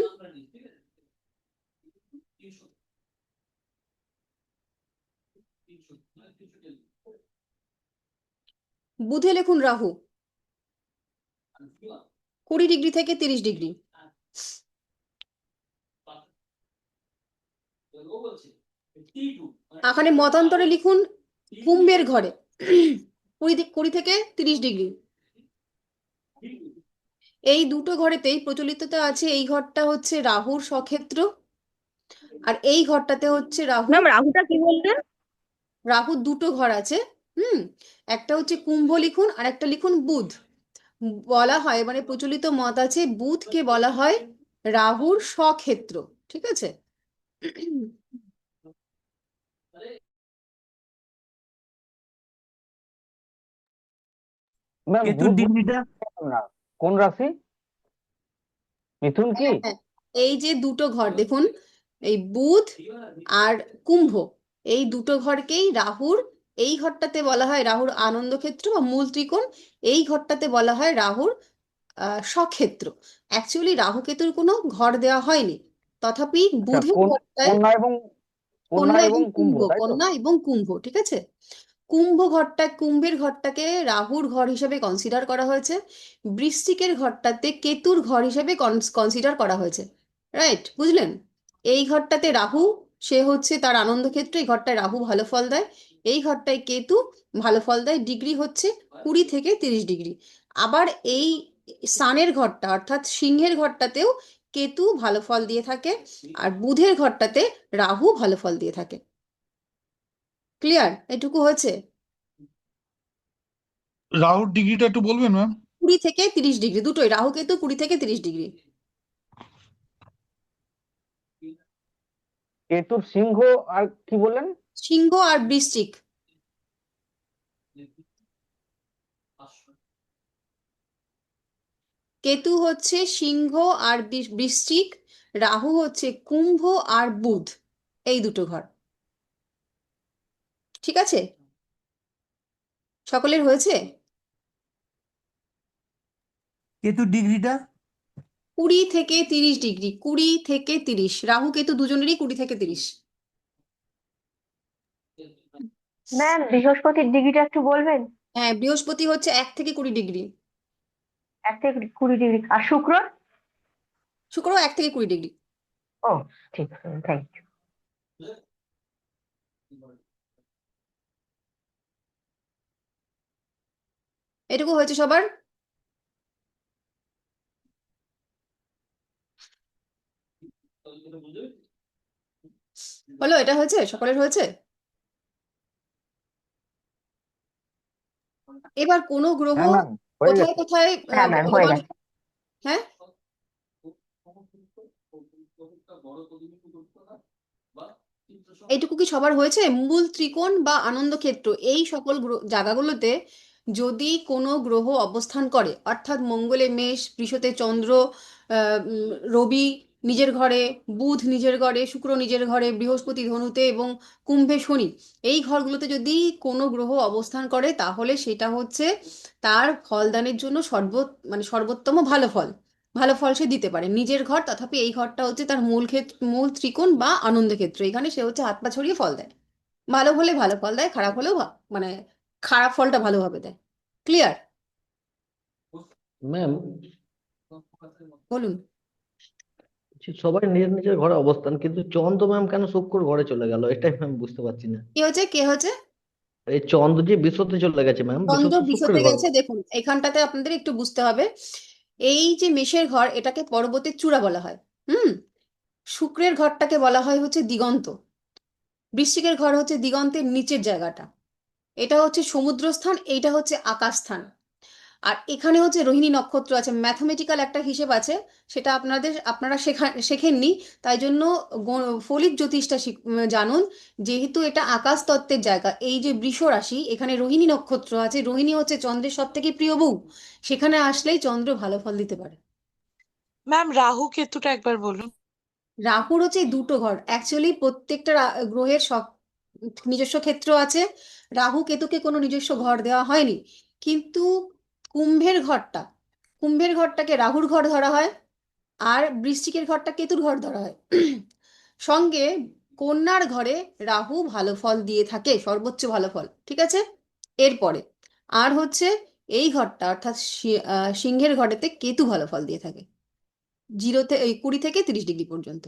বুধে লিখুন রাহু 20 ডিগ্রি থেকে 30 ডিগ্রি। এখানে মতান্তরে লিখুন কুম্ভের ঘরে 20 থেকে 30 ডিগ্রি। এই দুটো ঘরেতেই প্রচলিততা আছে, এই ঘরটা হচ্ছে রাহুর স্বক্ষেত্র, আর এই ঘরটাতে হচ্ছে রাহুর ম্যাম রাহুটা কি বললেন? রাহুর দুটো ঘর আছে। একটা হচ্ছে কুম্ভ লিখুন, আর একটা লিখুন বুধ। বলা হয়, মানে প্রচলিত মত আছে, বুধকে বলা হয় রাহুর স্বক্ষেত্র। ঠিক আছে? ম্যাম কেতুর বুধ ডিগ্রিটা না, কোন রাশি? মিথুন কি? হ্যাঁ, এই যে দুটো ঘর দেখুন, এই বুধ আর কুম্ভ, এই দুটো ঘরকেই রাহুর, এই ঘরটাতে বলা হয় রাহুর আনন্দ ক্ষেত্র বা মূল ত্রিকোণ, এই ঘরটাতে বলা হয় রাহুর স্বক্ষেত্র। অ্যাকচুয়ালি রাহু কেতুর কোনো ঘর দেওয়া হয়নি, তথাপি আচ্ছা, বুধের ঘরটায় কন্যা এবং কন্যা এবং কুম্ভ, কুম্ভ, তাই তো? কন্যা এবং কুম্ভ, ঠিক আছে? কুম্ভের ঘরটাকে রাহুর ঘর হিসেবে কনসিডার করা হয়েছে, বৃশ্চিকের ঘরটাতে কেতুর ঘর হিসেবে কনসিডার করা হয়েছে। রাইট, বুঝলেন? এই ঘরটাতে রাহু, সে হচ্ছে তার আনন্দ ক্ষেত্র, এই ঘরটায় রাহু ভালো ফল দেয়, এই ঘরটায় কেতু ভালো ফল দেয়, ডিগ্রি হচ্ছে 20 থেকে 30 ডিগ্রি। আবার এই সানের ঘরটা অর্থাৎ সিংহের ঘরটাতেও কেতু ভালো ফল দিয়ে থাকে, আর বুধের ঘরটাতে রাহু ভালো ফল দিয়ে থাকে। ক্লিয়ার? এটুকু হয়েছে? রাহুর ডিগ্রিটা একটু বলবেন ম্যাম? 20 থেকে 30 ডিগ্রি, দুটোই রাহু কেতু 20 থেকে 30 ডিগ্রি। কেতুর সিংহ আর কি বললেন? সিংহ আর বৃশ্চিক। কেতু হচ্ছে সিংহ আর বৃশ্চিক, রাহু হচ্ছে কুম্ভ আর বুধ, এই দুটো ঘর। ঠিক আছে? সকলের হয়েছে? কেতুর ডিগ্রিটা 20 থেকে 30 ডিগ্রি, 20 থেকে 30, রাহু কেতু দুজনেরই 20 থেকে 30। ম্যাম বৃহস্পতির ডিগ্রিটা একটু বলবেন? হ্যাঁ, বৃহস্পতি হচ্ছে 1 থেকে 20 ডিগ্রি। 1 থেকে 20 ডিগ্রি। আর শুক্র? শুক্র 1 থেকে 20 ডিগ্রি। ও, ঠিক আছে, থ্যাংক ইউ। এটুকু হয়েছে সবার? হলো? এটা হয়েছে? সকলের হয়েছে? এবার কোন গ্রহ হ্যাঁ ম্যাম, হয়ে কোথায় গেছে। কোথায় হ্যাঁ ম্যাম হয়ে বলবান? গেছে। হ্যাঁ, এইটুকু কি সবার হয়েছে? মূল ত্রিকোণ বা আনন্দ ক্ষেত্র, এই সকল জায়গাগুলোতে যদি কোনো গ্রহ অবস্থান করে, অর্থাৎ মঙ্গলে মেষ, বৃষতে চন্দ্র, রবি নিজের ঘরে, বুধ নিজের ঘরে, শুক্র নিজের ঘরে, বৃহস্পতি ধনুতে এবং কুম্ভে শনি, এই ঘরগুলোতে যদি কোনো গ্রহ অবস্থান করে, তাহলে সেটা হচ্ছে তার ফলদানের জন্য মানে সর্বোত্তম ভালো ফল সে দিতে পারে নিজের ঘর। তথাপি এই ঘরটা হচ্ছে তার মূল ত্রিকোণ বা আনন্দ ক্ষেত্র, এখানে সে হচ্ছে হাত পা ছড়িয়ে ফল দেয়। ভালো হলে ভালো ফল দেয়, খারাপ হলেও মানে খারাপ ফলটা ভালোভাবে দেয়। ক্লিয়ার? ম্যাম, বলুন। সবাই নিজের নিজের ঘরে অবস্থান, কিন্তু চন্দ্র ম্যাম কেন শুক্র ঘরে চলে গেল, এটাই ম্যাম বুঝতে পারছি না। কে হচ্ছে? এই চন্দ্র যে বৃষতে চলে গেছে ম্যাম, বৃষ চন্দ্র তো বিশ্বতে শুক্রের ঘর। গেছে, দেখুন এখানটাতে আপনাদের একটু বুঝতে হবে, এই যে মেষের ঘর, এটাকে পর্বতের চূড়া বলা হয়। হুম। শুক্রের ঘরটাকে বলা হয় হচ্ছে দিগন্ত, বৃশ্চিকের ঘর হচ্ছে দিগন্তের নিচের জায়গাটা, এটা হচ্ছে সমুদ্রস্থান, এইটা হচ্ছে আকাশস্থান। আর এখানে হচ্ছে রোহিণী নক্ষত্র আছে, ম্যাথমেটিক্যাল একটা হিসেব আছে, সেটা আপনারা শেখেননি, তাই জন্য ফলিক জ্যোতিষটা জানুন। যেহেতু এটা আকাশ তত্ত্বের জায়গা, এই যে বৃষ রাশি, এখানে রোহিণী নক্ষত্র আছে, রোহিণী হচ্ছে চন্দ্রের সব থেকে প্রিয় বউ, সেখানে আসলেই চন্দ্র ভালো ফল দিতে পারে। ম্যাম রাহু কেতুটা একবার বলুন। রাহুর হচ্ছে এই দুটো ঘর, অ্যাকচুয়ালি প্রত্যেকটা গ্রহের সব নিজস্ব ক্ষেত্র আছে, রাহু কেতুকে কোনো নিজস্ব ঘর দেওয়া হয়নি। কিন্তু কুম্ভের ঘরটা কুম্ভের ঘরটাকে রাহুর ঘর ধরা হয়, আর বৃশ্চিকের ঘরটা কেতুর ঘর ধরা হয়। সঙ্গে কন্যার ঘরে রাহু ভালো ফল দিয়ে থাকে, সর্বোচ্চ ভালো ফল, ঠিক আছে? এরপরে আর হচ্ছে এই ঘরটা অর্থাৎ সিংহের ঘরেতে কেতু ভালো ফল দিয়ে থাকে, 20 থেকে 30 ডিগ্রি পর্যন্ত।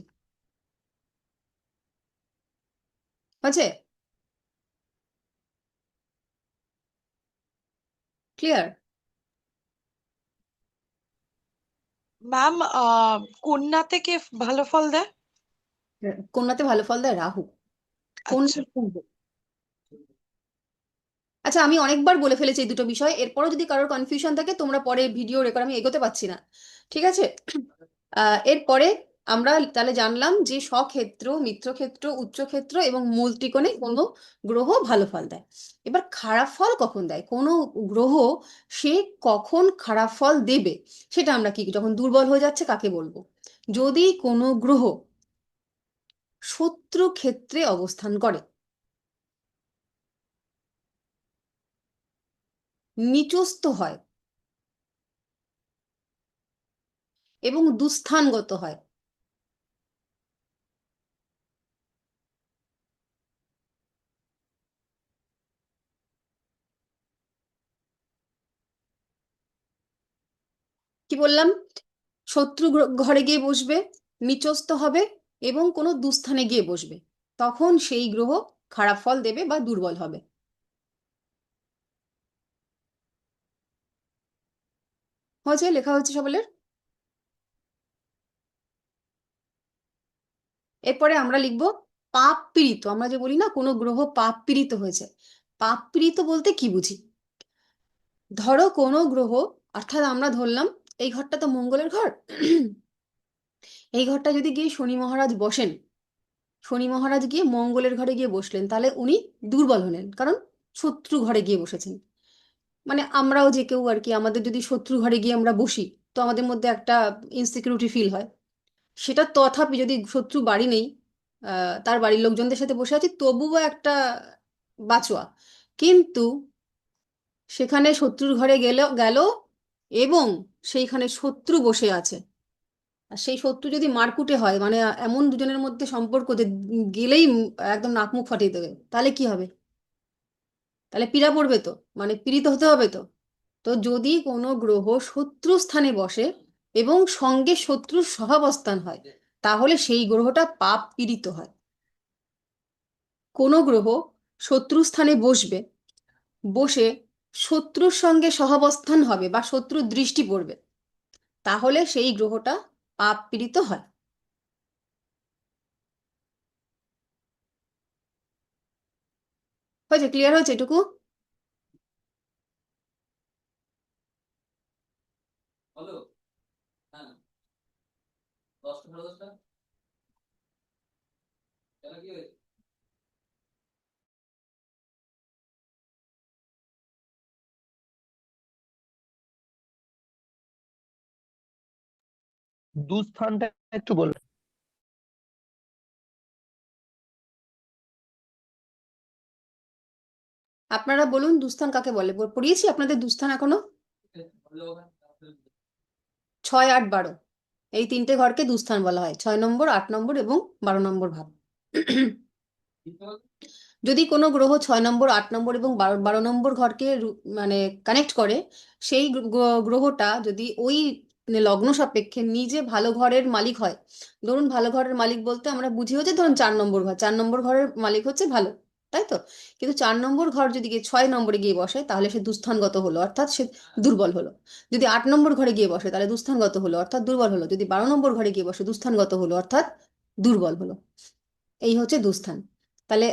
হয়েছে? ক্লিয়ার? ম্যাম কন্যাতে কে ভালো ফল দেয়? কন্যাতে ভালো ফল দেয় রাহু। আচ্ছা। কন্যা কুম্ভ। আচ্ছা, আমি অনেকবার বলে ফেলেছি এই দুটো বিষয়, এরপরও যদি কারোর কনফিউশন থাকে তোমরা পরে ভিডিও রেকর্ড, আমি এগোতে পারছি না, ঠিক আছে? এরপরে আমরা তাহলে জানলাম যে স্বক্ষেত্র, মিত্রক্ষেত্র, উচ্চক্ষেত্র এবং মূল ত্রিকোণে কোনো গ্রহ ভালো ফল দেয়। এবার খারাপ ফল কখন দেয়, কোনো গ্রহ সে কখন খারাপ ফল দেবে সেটা আমরা কি, যখন দুর্বল হয়ে যাচ্ছে কাকে বলবো? যদি কোনো গ্রহ শত্রু ক্ষেত্রে অবস্থান করে, নিচস্থ হয় এবং দুস্থানগত হয়। কি বললাম? শত্রু ঘরে গিয়ে বসবে, নিচস্থ হবে এবং কোনো দুস্থানে গিয়ে বসবে, তখন সেই গ্রহ খারাপ ফল দেবে বা দুর্বল হবে। হয়েছে? লেখা হচ্ছে সকলের? এরপরে আমরা লিখব পাপ পীড়িত। আমরা যে বলি না কোনো গ্রহ পাপ পীড়িত হয়েছে, পাপ পীড়িত বলতে কি বুঝি? ধরো কোনো গ্রহ, অর্থাৎ আমরা ধরলাম এই ঘরটা তো মঙ্গলের ঘর, এই ঘরটা যদি গিয়ে শনি মহারাজ বসেন, শনি মহারাজ গিয়ে মঙ্গলের ঘরে গিয়ে বসলেন, তাহলে উনি দুর্বল হলেন, কারণ শত্রু ঘরে গিয়ে বসেছেন। মানে আমরাও যে কেউ আর কি, আমাদের যদি শত্রু ঘরে গিয়ে আমরা বসি, তো আমাদের মধ্যে একটা ইনসিকিউরিটি ফিল হয়। সেটা তথাপি যদি শত্রু বাড়ি নেই, তার বাড়ির লোকজনদের সাথে বসে আছি, তবুও একটা বাঁচোয়া। কিন্তু সেখানে শত্রুর ঘরে গেল এবং সেইখানে শত্রু বসে আছে, আর সেই শত্রু যদি মারকুটে হয়, মানে এমন দুজনের মধ্যে সম্পর্ক যে গেলেই একদম নাক মুখ ফাটিয়ে দেবে, তাহলে কি হবে? তাহলে পীড়া পড়বে তো, মানে পীড়িত হতে হবে তো। তো যদি কোনো গ্রহ শত্রু স্থানে বসে এবং সঙ্গে শত্রুর সহাবস্থান হয়, তাহলে সেই গ্রহটা পাপ পীড়িত হয়। কোনো গ্রহ শত্রু স্থানে বসবে, বসে শত্রুর সঙ্গে সহাবস্থান হবে বা শত্রুর দৃষ্টি পড়বে, তাহলে সেই গ্রহটা পাপ পীড়িত হয়। হয়েছে? ক্লিয়ার হয়েছে এটুকু? দুস্থানটা একটু বলবেন? আপনারা বলুন দুস্থান কাকে বলে, পড়িয়েছি আপনাদের দুস্থান এখনো? 6, 8, 12 এই তিনটে ঘরকে দুস্থান বলা হয়, 6 নম্বর, 8 নম্বর এবং 12 নম্বর ভাব। যদি কোনো গ্রহ 6 নম্বর, 8 নম্বর এবং 12 নম্বর ঘরকে মানে কানেক্ট করে, সেই গ্রহটা যদি ওই লগ্ন সাপেক্ষে নিজে ভালো ঘরের মালিক হয়, ধরুন ভালো ঘরের মালিক বলতে আমরা বুঝি হচ্ছে ধরুন 4 নম্বর ঘর, 4 নম্বর ঘরের মালিক হচ্ছে ভালো, তাই তো? কিন্তু 4 নম্বর ঘর যদি গিয়ে 6 নম্বরে গিয়ে বসে, তাহলে সে দুস্থানগত হলো, অর্থাৎ সে দুর্বল হলো। যদি 8 নম্বর ঘরে গিয়ে বসে, তাহলে দুস্থানগত হলো, অর্থাৎ দুর্বল হলো। যদি 12 নম্বর ঘরে গিয়ে বসে, দুস্থানগত হলো, অর্থাৎ দুর্বল হলো। এই হচ্ছে দুস্থান। তাহলে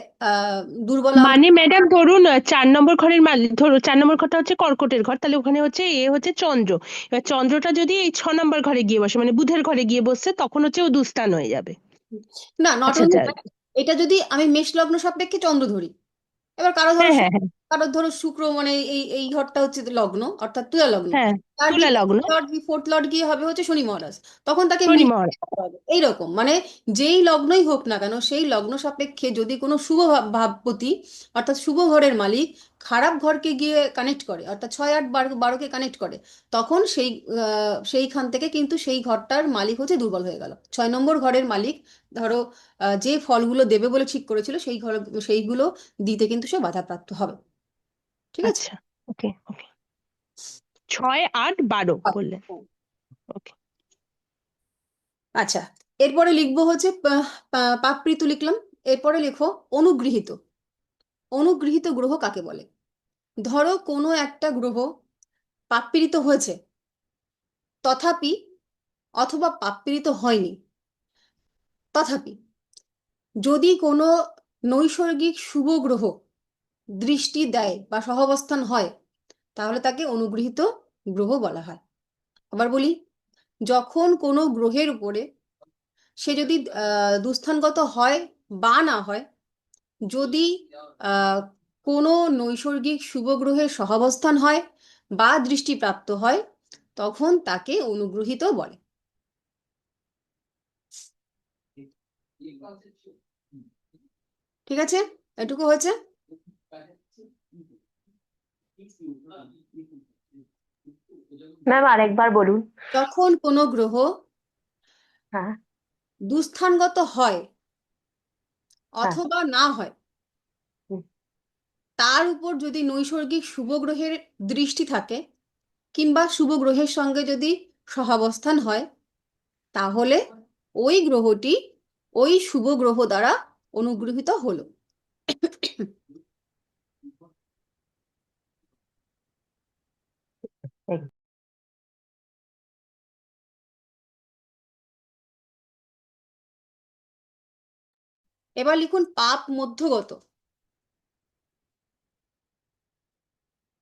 দুর্বল আমরা মানে ম্যাডাম ধরুন 4 নম্বর ঘরের মালিক, ধরুন 4 নম্বর ঘরটা হচ্ছে কর্কটের ঘর, তাহলে ওখানে হচ্ছে হচ্ছে চন্দ্র। এবার চন্দ্রটা যদি এই 6 নম্বর ঘরে গিয়ে বসে, মানে বুধের ঘরে গিয়ে বসছে, তখন হচ্ছে ও দুস্থান হয়ে যাবে। না, নট আচ্ছা অনলি, আচ্ছা। এটা যদি আমি মেষ লগ্ন সাপেক্ষে চন্দ্র ধরি, এবার কারো ধরো হ্যাঁ হ্যাঁ হ্যাঁ কারো ধরো শুক্র, মানে এই ঘরটা হচ্ছে লগ্ন, অর্থাৎ তুলা লগ্ন, হ্যাঁ, তার তুলা গিয়ে লগ্ন, ফোর্থ লর্ড গিয়ে হবে হচ্ছে শনি মহারাজ, তখন তাকে শনি মিল মহারাজ। হবে। এইরকম মানে যেই লগ্নই হোক না কেন, সেই লগ্ন সাপেক্ষে যদি কোনো শুভ ভাবপতি, অর্থাৎ শুভ ঘরের মালিক খারাপ ঘরকে গিয়ে কানেক্ট করে, অর্থাৎ 6, 8, 12কে কানেক্ট করে, তখন সেইখান থেকে কিন্তু সেই ঘরটার মালিক হচ্ছে দুর্বল হয়ে গেল। 6 নম্বর ঘরের মালিক ধরো যে ফলগুলো দেবে বলে ঠিক করেছিল, সেইগুলো দিতে কিন্তু সে বাধাপ্রাপ্ত হবে। ঠিক আছে? আচ্ছা, ওকে ওকে। 6, 8, 12 বললেন। ওকে। আচ্ছা, এরপরে লিখবো হচ্ছে পাপড়িতু লিখলাম। এরপরে লেখো অনুগৃহীত। অনুগৃহীত গ্রহ কাকে বলে? ধরো কোনো একটা গ্রহ পাপপীড়িত হয়েছে, তথাপি, অথবা পাপপীড়িত হয়নি, তথাপি যদি কোনো নৈসর্গিক শুভ গ্রহ দৃষ্টি দেয় বা সহাবস্থান হয়, তাহলে তাকে অনুগৃহীত গ্রহ বলা হয়। আবার বলি, যখন কোনো গ্রহের উপরে সে যদি দুস্থানগত হয় বা না হয়, যদি কোনো নৈসর্গিক শুভ গ্রহের সহাবস্থান হয় বা দৃষ্টিপ্রাপ্ত হয়, তখন তাকে অনুগৃহীত বলে। ঠিক আছে, এটুকু হয়েছে। ম্যাম আরেকবার বলুন। যখন কোনো গ্রহ হ্যাঁ দুস্থানগত হয় হ্যাঁ অথবা না হয়, হুম, তার উপর যদি নৈসর্গিক শুভ গ্রহের দৃষ্টি থাকে কিংবা শুভ গ্রহের সঙ্গে যদি সহাবস্থান হয়, তাহলে ওই গ্রহটি ওই শুভ গ্রহ দ্বারা অনুগৃহীত হলো। এক- এবার লিখুন পাপ মধ্যগত।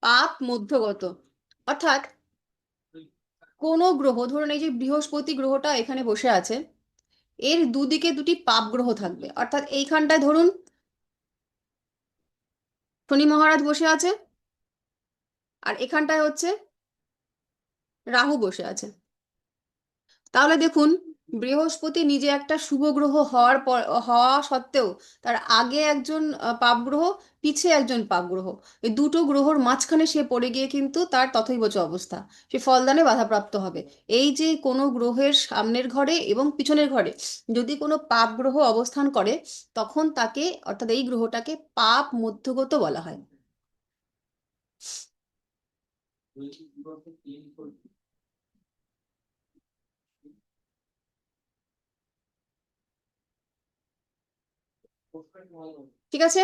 পাপ মধ্যগত অর্থাৎ কোনো গ্রহ, ধরুন এই যে বৃহস্পতি গ্রহটা এখানে বসে আছে, এর দুদিকে দুটি পাপ গ্রহ থাকবে। অর্থাৎ এইখানটায় ধরুন শনি মহারাজ বসে আছে, আর এখানটায় হচ্ছে রাহু বসে আছে। তাহলে দেখুন, বৃহস্পতি নিজে একটা শুভ গ্রহ হওয়া সত্ত্বেও তার আগে একজন পাপ গ্রহ, পিছে একজন পাপ গ্রহ, এই দুটো গ্রহর মাঝখানে সে পড়ে গিয়ে কিন্তু তার তথৈবচ অবস্থা, সে ফলদানে বাধাপ্রাপ্ত হবে। এই যে কোনো গ্রহের সামনের ঘরে এবং পিছনের ঘরে যদি কোনো পাপ গ্রহ অবস্থান করে, তখন তাকে, অর্থাৎ এই গ্রহটাকে পাপ মধ্যগত বলা হয়। ঠিক আছে,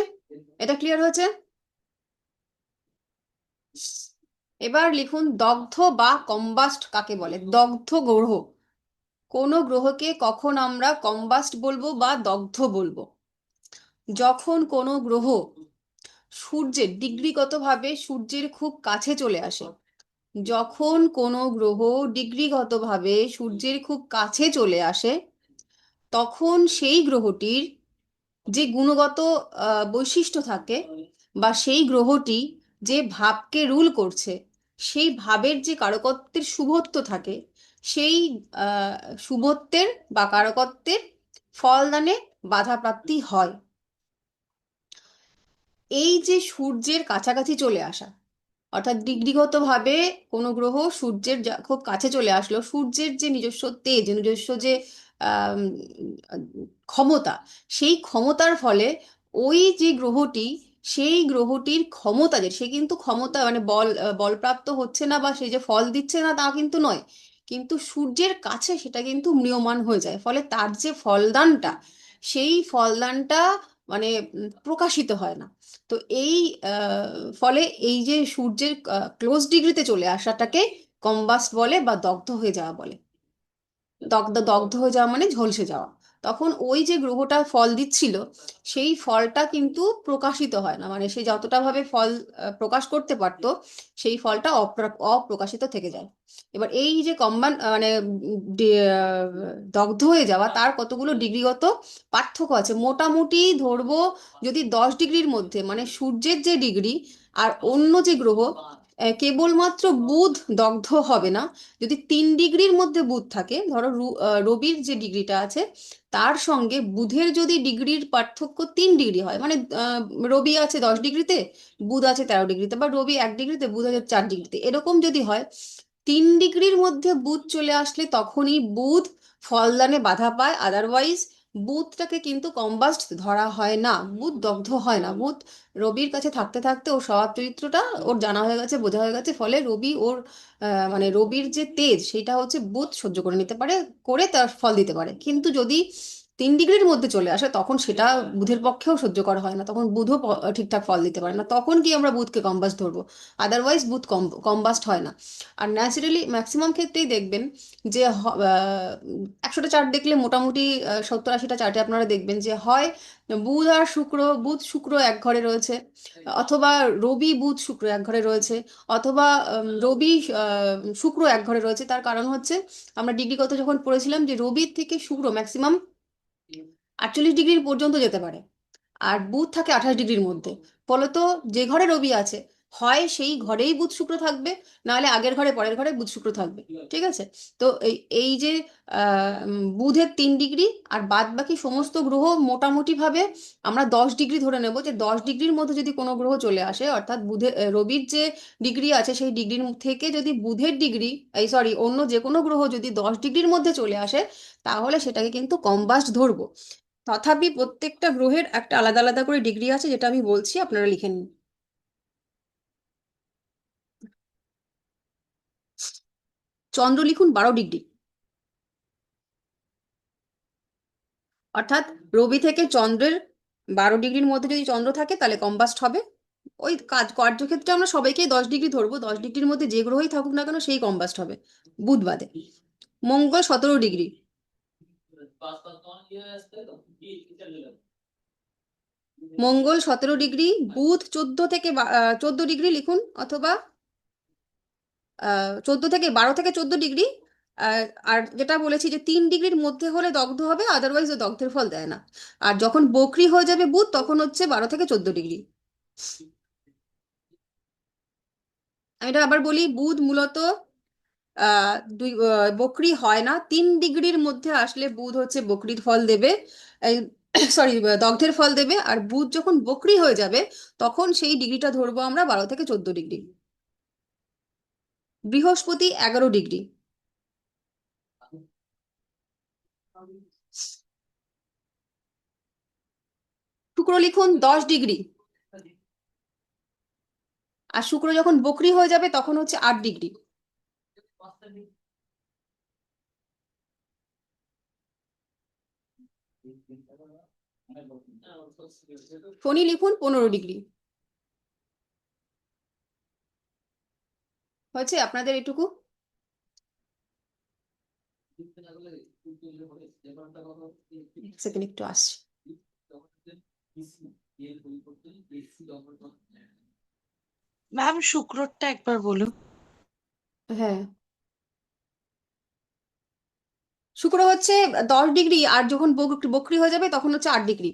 এটা ক্লিয়ার হয়েছে? এবার লিখুন দগ্ধ বা কম্বাস্ট কাকে বলে? দগ্ধ গ্রহ, কোন গ্রহকে কখন আমরা কম্বাস্ট বলবো বা দগ্ধ বলবো? যখন কোনো গ্রহ সূর্যের ডিগ্রিগতভাবে সূর্যের খুব কাছে চলে আসে। যখন কোনো গ্রহ ডিগ্রিগতভাবে সূর্যের খুব কাছে চলে আসে, তখন সেই গ্রহটির যে গুণগত বৈশিষ্ট্য থাকে, বা সেই গ্রহটি যে ভাবকে রুল করছে, সেই ভাবের যে কারকত্বের শুভত্ব থাকে, সেই শুভত্বের বা কারকত্বের ফলদানে বাধাপ্রাপ্তি হয়। এই যে সূর্যের কাছাকাছি চলে আসা, অর্থাৎ ডিগ্রিগতভাবে কোনো গ্রহ সূর্যের খুব কাছে চলে আসলো, সূর্যের যে নিজস্ব তেজ, নিজস্ব যে আম, ক্ষমতা, সেই ক্ষমতার ফলে ওই যে গ্রহটি, সেই গ্রহটির ক্ষমতা, যে সে কিন্তু ক্ষমতা মানে বলপ্রাপ্ত হচ্ছে না বা সে যে ফল দিচ্ছে না তা কিন্তু নয়, কিন্তু সূর্যের কাছে সেটা কিন্তু ম্রিয়মাণ হয়ে যায়, ফলে তার যে ফলদানটা, সেই ফলদানটা মানে প্রকাশিত হয় না। তো এই ফলে এই যে সূর্যের ক্লোজ ডিগ্রিতে চলে আসাটাকে কম্বাস্ট বলে বা দগ্ধ হয়ে যাওয়া বলে। দগ্ধ হয়ে যাওয়া মানে ঝলসে যাওয়া। তখন ওই যে গ্রহটা ফল দিচ্ছিল, সেই ফলটা কিন্তু প্রকাশিত হয় না, মানে সে যতটা ভাবে ফল প্রকাশ করতে পারতো, সেই ফলটা অপ্রকাশিত থেকে যায়। এবার এই যে মানে দগ্ধ হয়ে যাওয়া, তার কতগুলো ডিগ্রিগত পার্থক্য আছে। মোটামুটি ধরবো, যদি 10 ডিগ্রির মধ্যে, মানে সূর্যের যে ডিগ্রি আর অন্য যে গ্রহ, কেবলমাত্র বুধ দগ্ধ হবে না। যদি 3 ডিগ্রির মধ্যে বুধ থাকে, ধরো রবির যে ডিগ্রিটা আছে তার সঙ্গে বুধের যদি ডিগ্রির পার্থক্য 3 ডিগ্রি হয়, মানে রবি আছে 10 ডিগ্রিতে, বুধ আছে 13 ডিগ্রিতে, বা রবি 1 ডিগ্রিতে, বুধ আছে 4 ডিগ্রিতে, এরকম যদি হয়, 3 ডিগ্রির মধ্যে বুধ চলে আসলে তখনই বুধ ফলদানে বাধা পায়। আদারওয়াইজ বুধটাকে কিন্তু কম্বাস্ট ধরা হয় না, বুধ দগ্ধ হয় না। বুধ রবির কাছে থাকতে থাকতে ওর স্বভাব চরিত্রটা ওর জানা হয়ে গেছে, বোঝা হয়ে গেছে, ফলে রবি ওর মানে রবির যে তেজ, সেটা হচ্ছে বুধ সহ্য করে নিতে পারে, করে তার ফল দিতে পারে। কিন্তু যদি 3 ডিগ্রির মধ্যে চলে আসে, তখন সেটা বুধের পক্ষেও সহ্য করা হয় না, তখন বুধও ঠিকঠাক ফল দিতে পারে না, তখন কি আমরা বুধকে কম্বাস্ট ধরবো। আদারওয়াইজ বুধ কম্বাস্ট হয় না। আর ন্যাচারালি ম্যাক্সিমাম ক্ষেত্রেই দেখবেন যে 100টা চার্ট দেখলে মোটামুটি 70-80টা চার্টে আপনারা দেখবেন যে হয় বুধ আর শুক্র, বুধ শুক্র এক ঘরে রয়েছে, অথবা রবি বুধ শুক্র এক ঘরে রয়েছে, অথবা রবি শুক্র এক ঘরে রয়েছে। তার কারণ হচ্ছে আমরা ডিগ্রিগত যখন পড়েছিলাম যে রবির থেকে শুক্র ম্যাক্সিমাম 48 ডিগ্রি পর্যন্ত যেতে পারে, আর বুধ থাকে 28 ডিগ্রির মধ্যে। ফলত যে ঘরে রবি আছে, হয় সেই ঘরেই বুধ শুক্র থাকবে, নাহলে আগের ঘরে পরের ঘরে বুধ শুক্র থাকবে। ঠিক আছে? তো এই এই যে বুধের 3 ডিগ্রি আর বাদ বাকি সমস্ত গ্রহ মোটামুটি ভাবে আমরা 10 ডিগ্রি ধরে নেব, যে 10 ডিগ্রির মধ্যে যদি কোনো গ্রহ চলে আসে, অর্থাৎ রবির যে ডিগ্রি আছে সেই ডিগ্রির থেকে যদি বুধের ডিগ্রি, এই সরি অন্য যে কোনো গ্রহ যদি 10 ডিগ্রির মধ্যে চলে আসে, তাহলে সেটাকে কিন্তু কম্বাস্ট ধরবো। তথাপি প্রত্যেকটা গ্রহের একটা আলাদা আলাদা করে ডিগ্রি আছে, যেটা আমি বলছি, আপনারা লিখে নিন। চন্দ্র লিখুন 12 ডিগ্রি, অর্থাৎ রবি থেকে চন্দ্রের 12 ডিগ্রির মধ্যে যদি চন্দ্র থাকে তাহলে কম্বাস্ট হবে। ওই কার্যক্ষেত্রে আমরা সবাইকেই 10 ডিগ্রি ধরবো, 10 ডিগ্রির মধ্যে যে গ্রহই থাকুক না কেন সেই কম্বাস্ট হবে, বুধ বাদে। মঙ্গল 17 ডিগ্রি, মঙ্গল 17 ডিগ্রি, বুধ 14 ডিগ্রি লিখুন, অথবা 12 থেকে 14 ডিগ্রি। আর যেটা বলেছি যে 3 ডিগ্রির মধ্যে হলে দগ্ধ হবে, আদারওয়াইজ ও দগ্ধের ফল দেয় না। আর যখন বক্রি হয়ে যাবে বুধ, তখন হচ্ছে 12 থেকে 14 ডিগ্রি। আমি এটা আবার বলি, বুধ মূলত বক্রি হয় না, 3 ডিগ্রির মধ্যে আসলে বুধ হচ্ছে বক্রির ফল দেবে, সরি দগ্ধের ফল দেবে। আর বুধ যখন বক্রি হয়ে যাবে, তখন সেই ডিগ্রিটা ধরবো আমরা 12 থেকে 14 ডিগ্রি। বৃহস্পতি 11 ডিগ্রি, শুক্র লিখুন 10 ডিগ্রি, আর শুক্র যখন বক্রি হয়ে যাবে তখন হচ্ছে 8 ডিগ্রি। শনি লিখুন 15 ডিগ্রি। হয়েছে আপনাদের এটুকু? সেকেন্ড একটু আসছি। ম্যাম শুক্রটা একবার বলুন। হ্যাঁ, শুক্র হচ্ছে 10 ডিগ্রি, আর যখন বক্রি হয়ে যাবে তখন হচ্ছে 8 ডিগ্রি।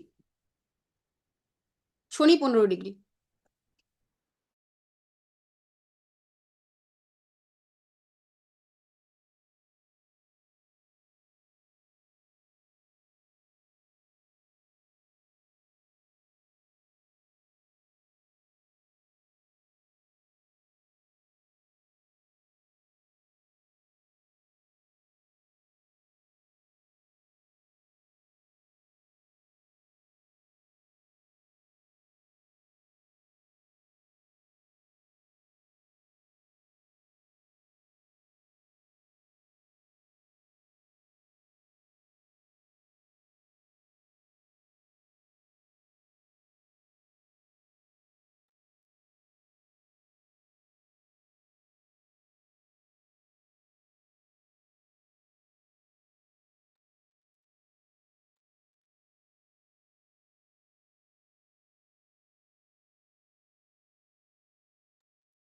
শনি 15 ডিগ্রি।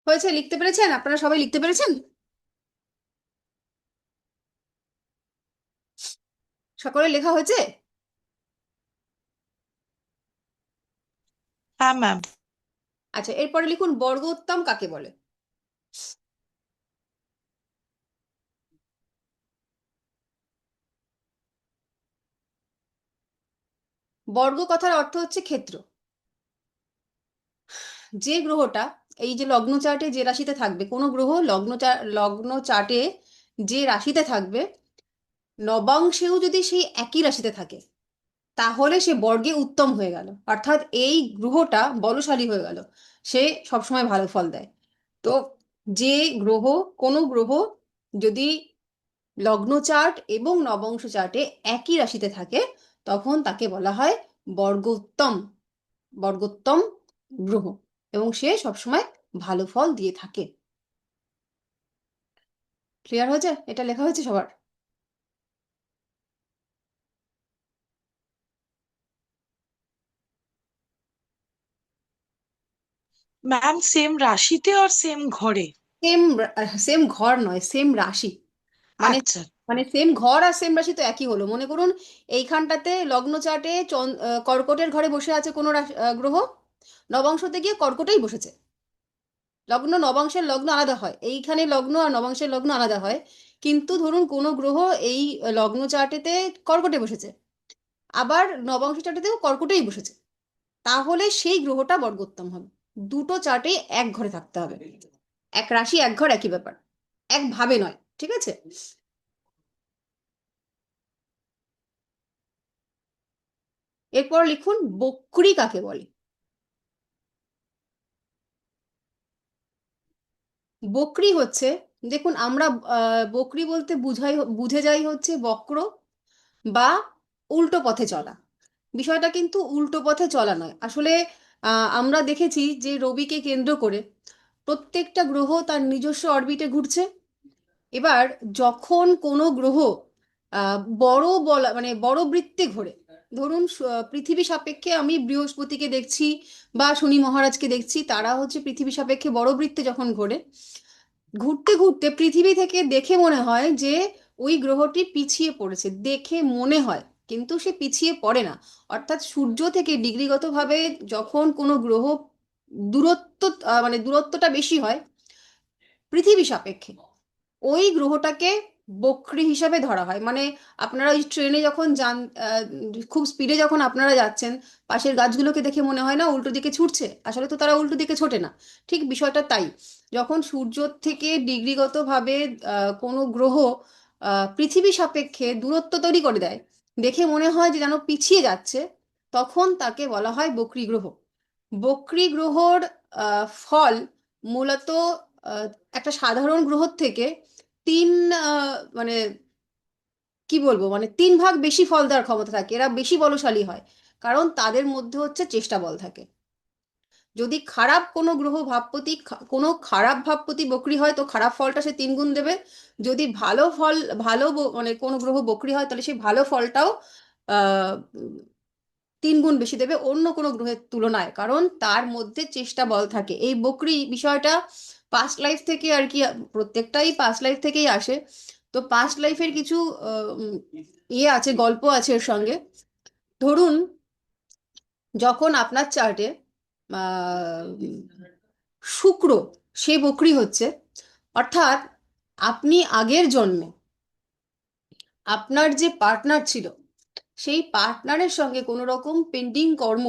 হয়েছে? লিখতে পেরেছেন? আপনারা সবাই লিখতে পেরেছেন? সকলে লেখা হয়েছে? হ্যাঁ ম্যাম। আচ্ছা, এরপরে লিখুন বর্গোত্তম কাকে বলে। বর্গ কথার অর্থ হচ্ছে ক্ষেত্র। যে গ্রহটা এই যে লগ্ন চার্টে যে রাশিতে থাকবে, কোনো গ্রহ লগ্ন চার্টে যে রাশিতে থাকবে, নবাংশেও যদি সেই একই রাশিতে থাকে, তাহলে সে বর্গে উত্তম হয়ে গেল, অর্থাৎ এই গ্রহটা বলশালী হয়ে গেল, সে সবসময় ভালো ফল দেয়। তো যে গ্রহ, কোনো গ্রহ যদি লগ্ন চার্ট এবং নবাংশ চার্টে একই রাশিতে থাকে, তখন তাকে বলা হয় বর্গোত্তম, বর্গোত্তম গ্রহ, এবং সে সবসময় ভালো ফল দিয়ে থাকে। ক্লিয়ার হয়েছে? এটা লেখা হয়েছে সবার? ম্যাম সেম রাশিতে আর সেম ঘরে? সেম, সেম ঘর নয়, সেম রাশি। মানে আচ্ছা। মানে সেম ঘর আর সেম রাশি তো একই হলো। মনে করুন এইখানটাতে লগ্ন চার্টে কর্কটের ঘরে বসে আছে কোনো গ্রহ, নবাংশতে গিয়ে কর্কটেই বসেছে। লগ্ন নবাংশের লগ্ন আলাদা হয়, এইখানে লগ্ন আর নবাংশের লগ্ন আলাদা হয়, কিন্তু ধরুন কোনো গ্রহ এই লগ্ন চার্টেতে কর্কটে বসেছে, আবার নবাংশ চার্টেতেও কর্কটেই বসেছে, তাহলে সেই গ্রহটা বর্গোত্তম হবে। দুটো চার্টেই এক ঘরে থাকতে হবে, এক রাশি এক ঘর একই ব্যাপার, একভাবে নয়। ঠিক আছে? এরপর লিখুন বক্রী কাকে বলে। বক্রী হচ্ছে, দেখুন আমরা বক্রী বলতে বুঝে যাই হচ্ছে বক্র বা উল্টো পথে চলা। বিষয়টা কিন্তু উল্টো পথে চলা নয় আসলে। আমরা দেখেছি যে রবিকে কেন্দ্র করে প্রত্যেকটা গ্রহ তার নিজস্ব অরবিটে ঘুরছে। এবার যখন কোনো গ্রহ বড় বৃত্তে ঘোরে, ধরুন পৃথিবী সাপেক্ষে আমি বৃহস্পতিকে দেখছি বা শনি মহারাজকে দেখছি, তারা হচ্ছে পৃথিবী সাপেক্ষে বড় বৃত্তে যখন ঘোরে, ঘুরতে ঘুরতে পৃথিবী থেকে দেখে মনে হয় যে ওই গ্রহটি পিছিয়ে পড়েছে, দেখে মনে হয়, কিন্তু সে পিছিয়ে পড়ে না। অর্থাৎ সূর্য থেকে ডিগ্রিগতভাবে যখন কোনো গ্রহ দূরত্ব, দূরত্বটা বেশি হয় পৃথিবী সাপেক্ষে, ওই গ্রহটাকে বক্রী হিসাবে ধরা হয়। মানে আপনারা ওই ট্রেনে যখন যান, খুব স্পিডে যখন আপনারা যাচ্ছেন, পাশের গাছগুলোকে দেখে মনে হয় না উল্টো দিকে ছুটছে, আসলে তো তারা উল্টো দিকে ছোটে না। ঠিক বিষয়টা তাই, যখন সূর্য থেকে ডিগ্রিগতভাবে কোনো গ্রহ পৃথিবী সাপেক্ষে দূরত্ব তৈরি করে দেয়, দেখে মনে হয় যে যেন পিছিয়ে যাচ্ছে, তখন তাকে বলা হয় বক্রী গ্রহ। বক্রী গ্রহর ফল মূলত আহ, একটা সাধারণ গ্রহর থেকে তিন আহ, মানে কি বলবো, মানে 3 ভাগ বেশি ফল দেওয়ার ক্ষমতা থাকে, এরা বেশি বলশালী হয়, কারণ তাদের মধ্যে হচ্ছে চেষ্টা বল থাকে। যদি খারাপ কোনো গ্রহ ভাবপতি, কোনো খারাপ ভাবপতি বক্রী হয় তো খারাপ ফলটা সে 3 গুণ দেবে। যদি ভালো ফল, মানে কোনো গ্রহ বক্রী হয় তাহলে সেই ভালো ফলটাও আহ 3 গুণ বেশি দেবে অন্য কোনো গ্রহের তুলনায়, কারণ তার মধ্যে চেষ্টা বল থাকে। এই বকরি বিষয়টা পাস্ট লাইফ থেকে আর কি, প্রত্যেকটাই পাস্ট লাইফ থেকেই আসে। তো পাস্ট লাইফের কিছু ইয়ে আছে, গল্প আছে এর সঙ্গে। ধরুন যখন আপনার চার্টে শুক্র সে বকরি হচ্ছে, অর্থাৎ আপনি আগের জন্মে আপনার যে পার্টনার ছিল সেই পার্টনারের সঙ্গে কোনো রকম পেন্ডিং কর্ম,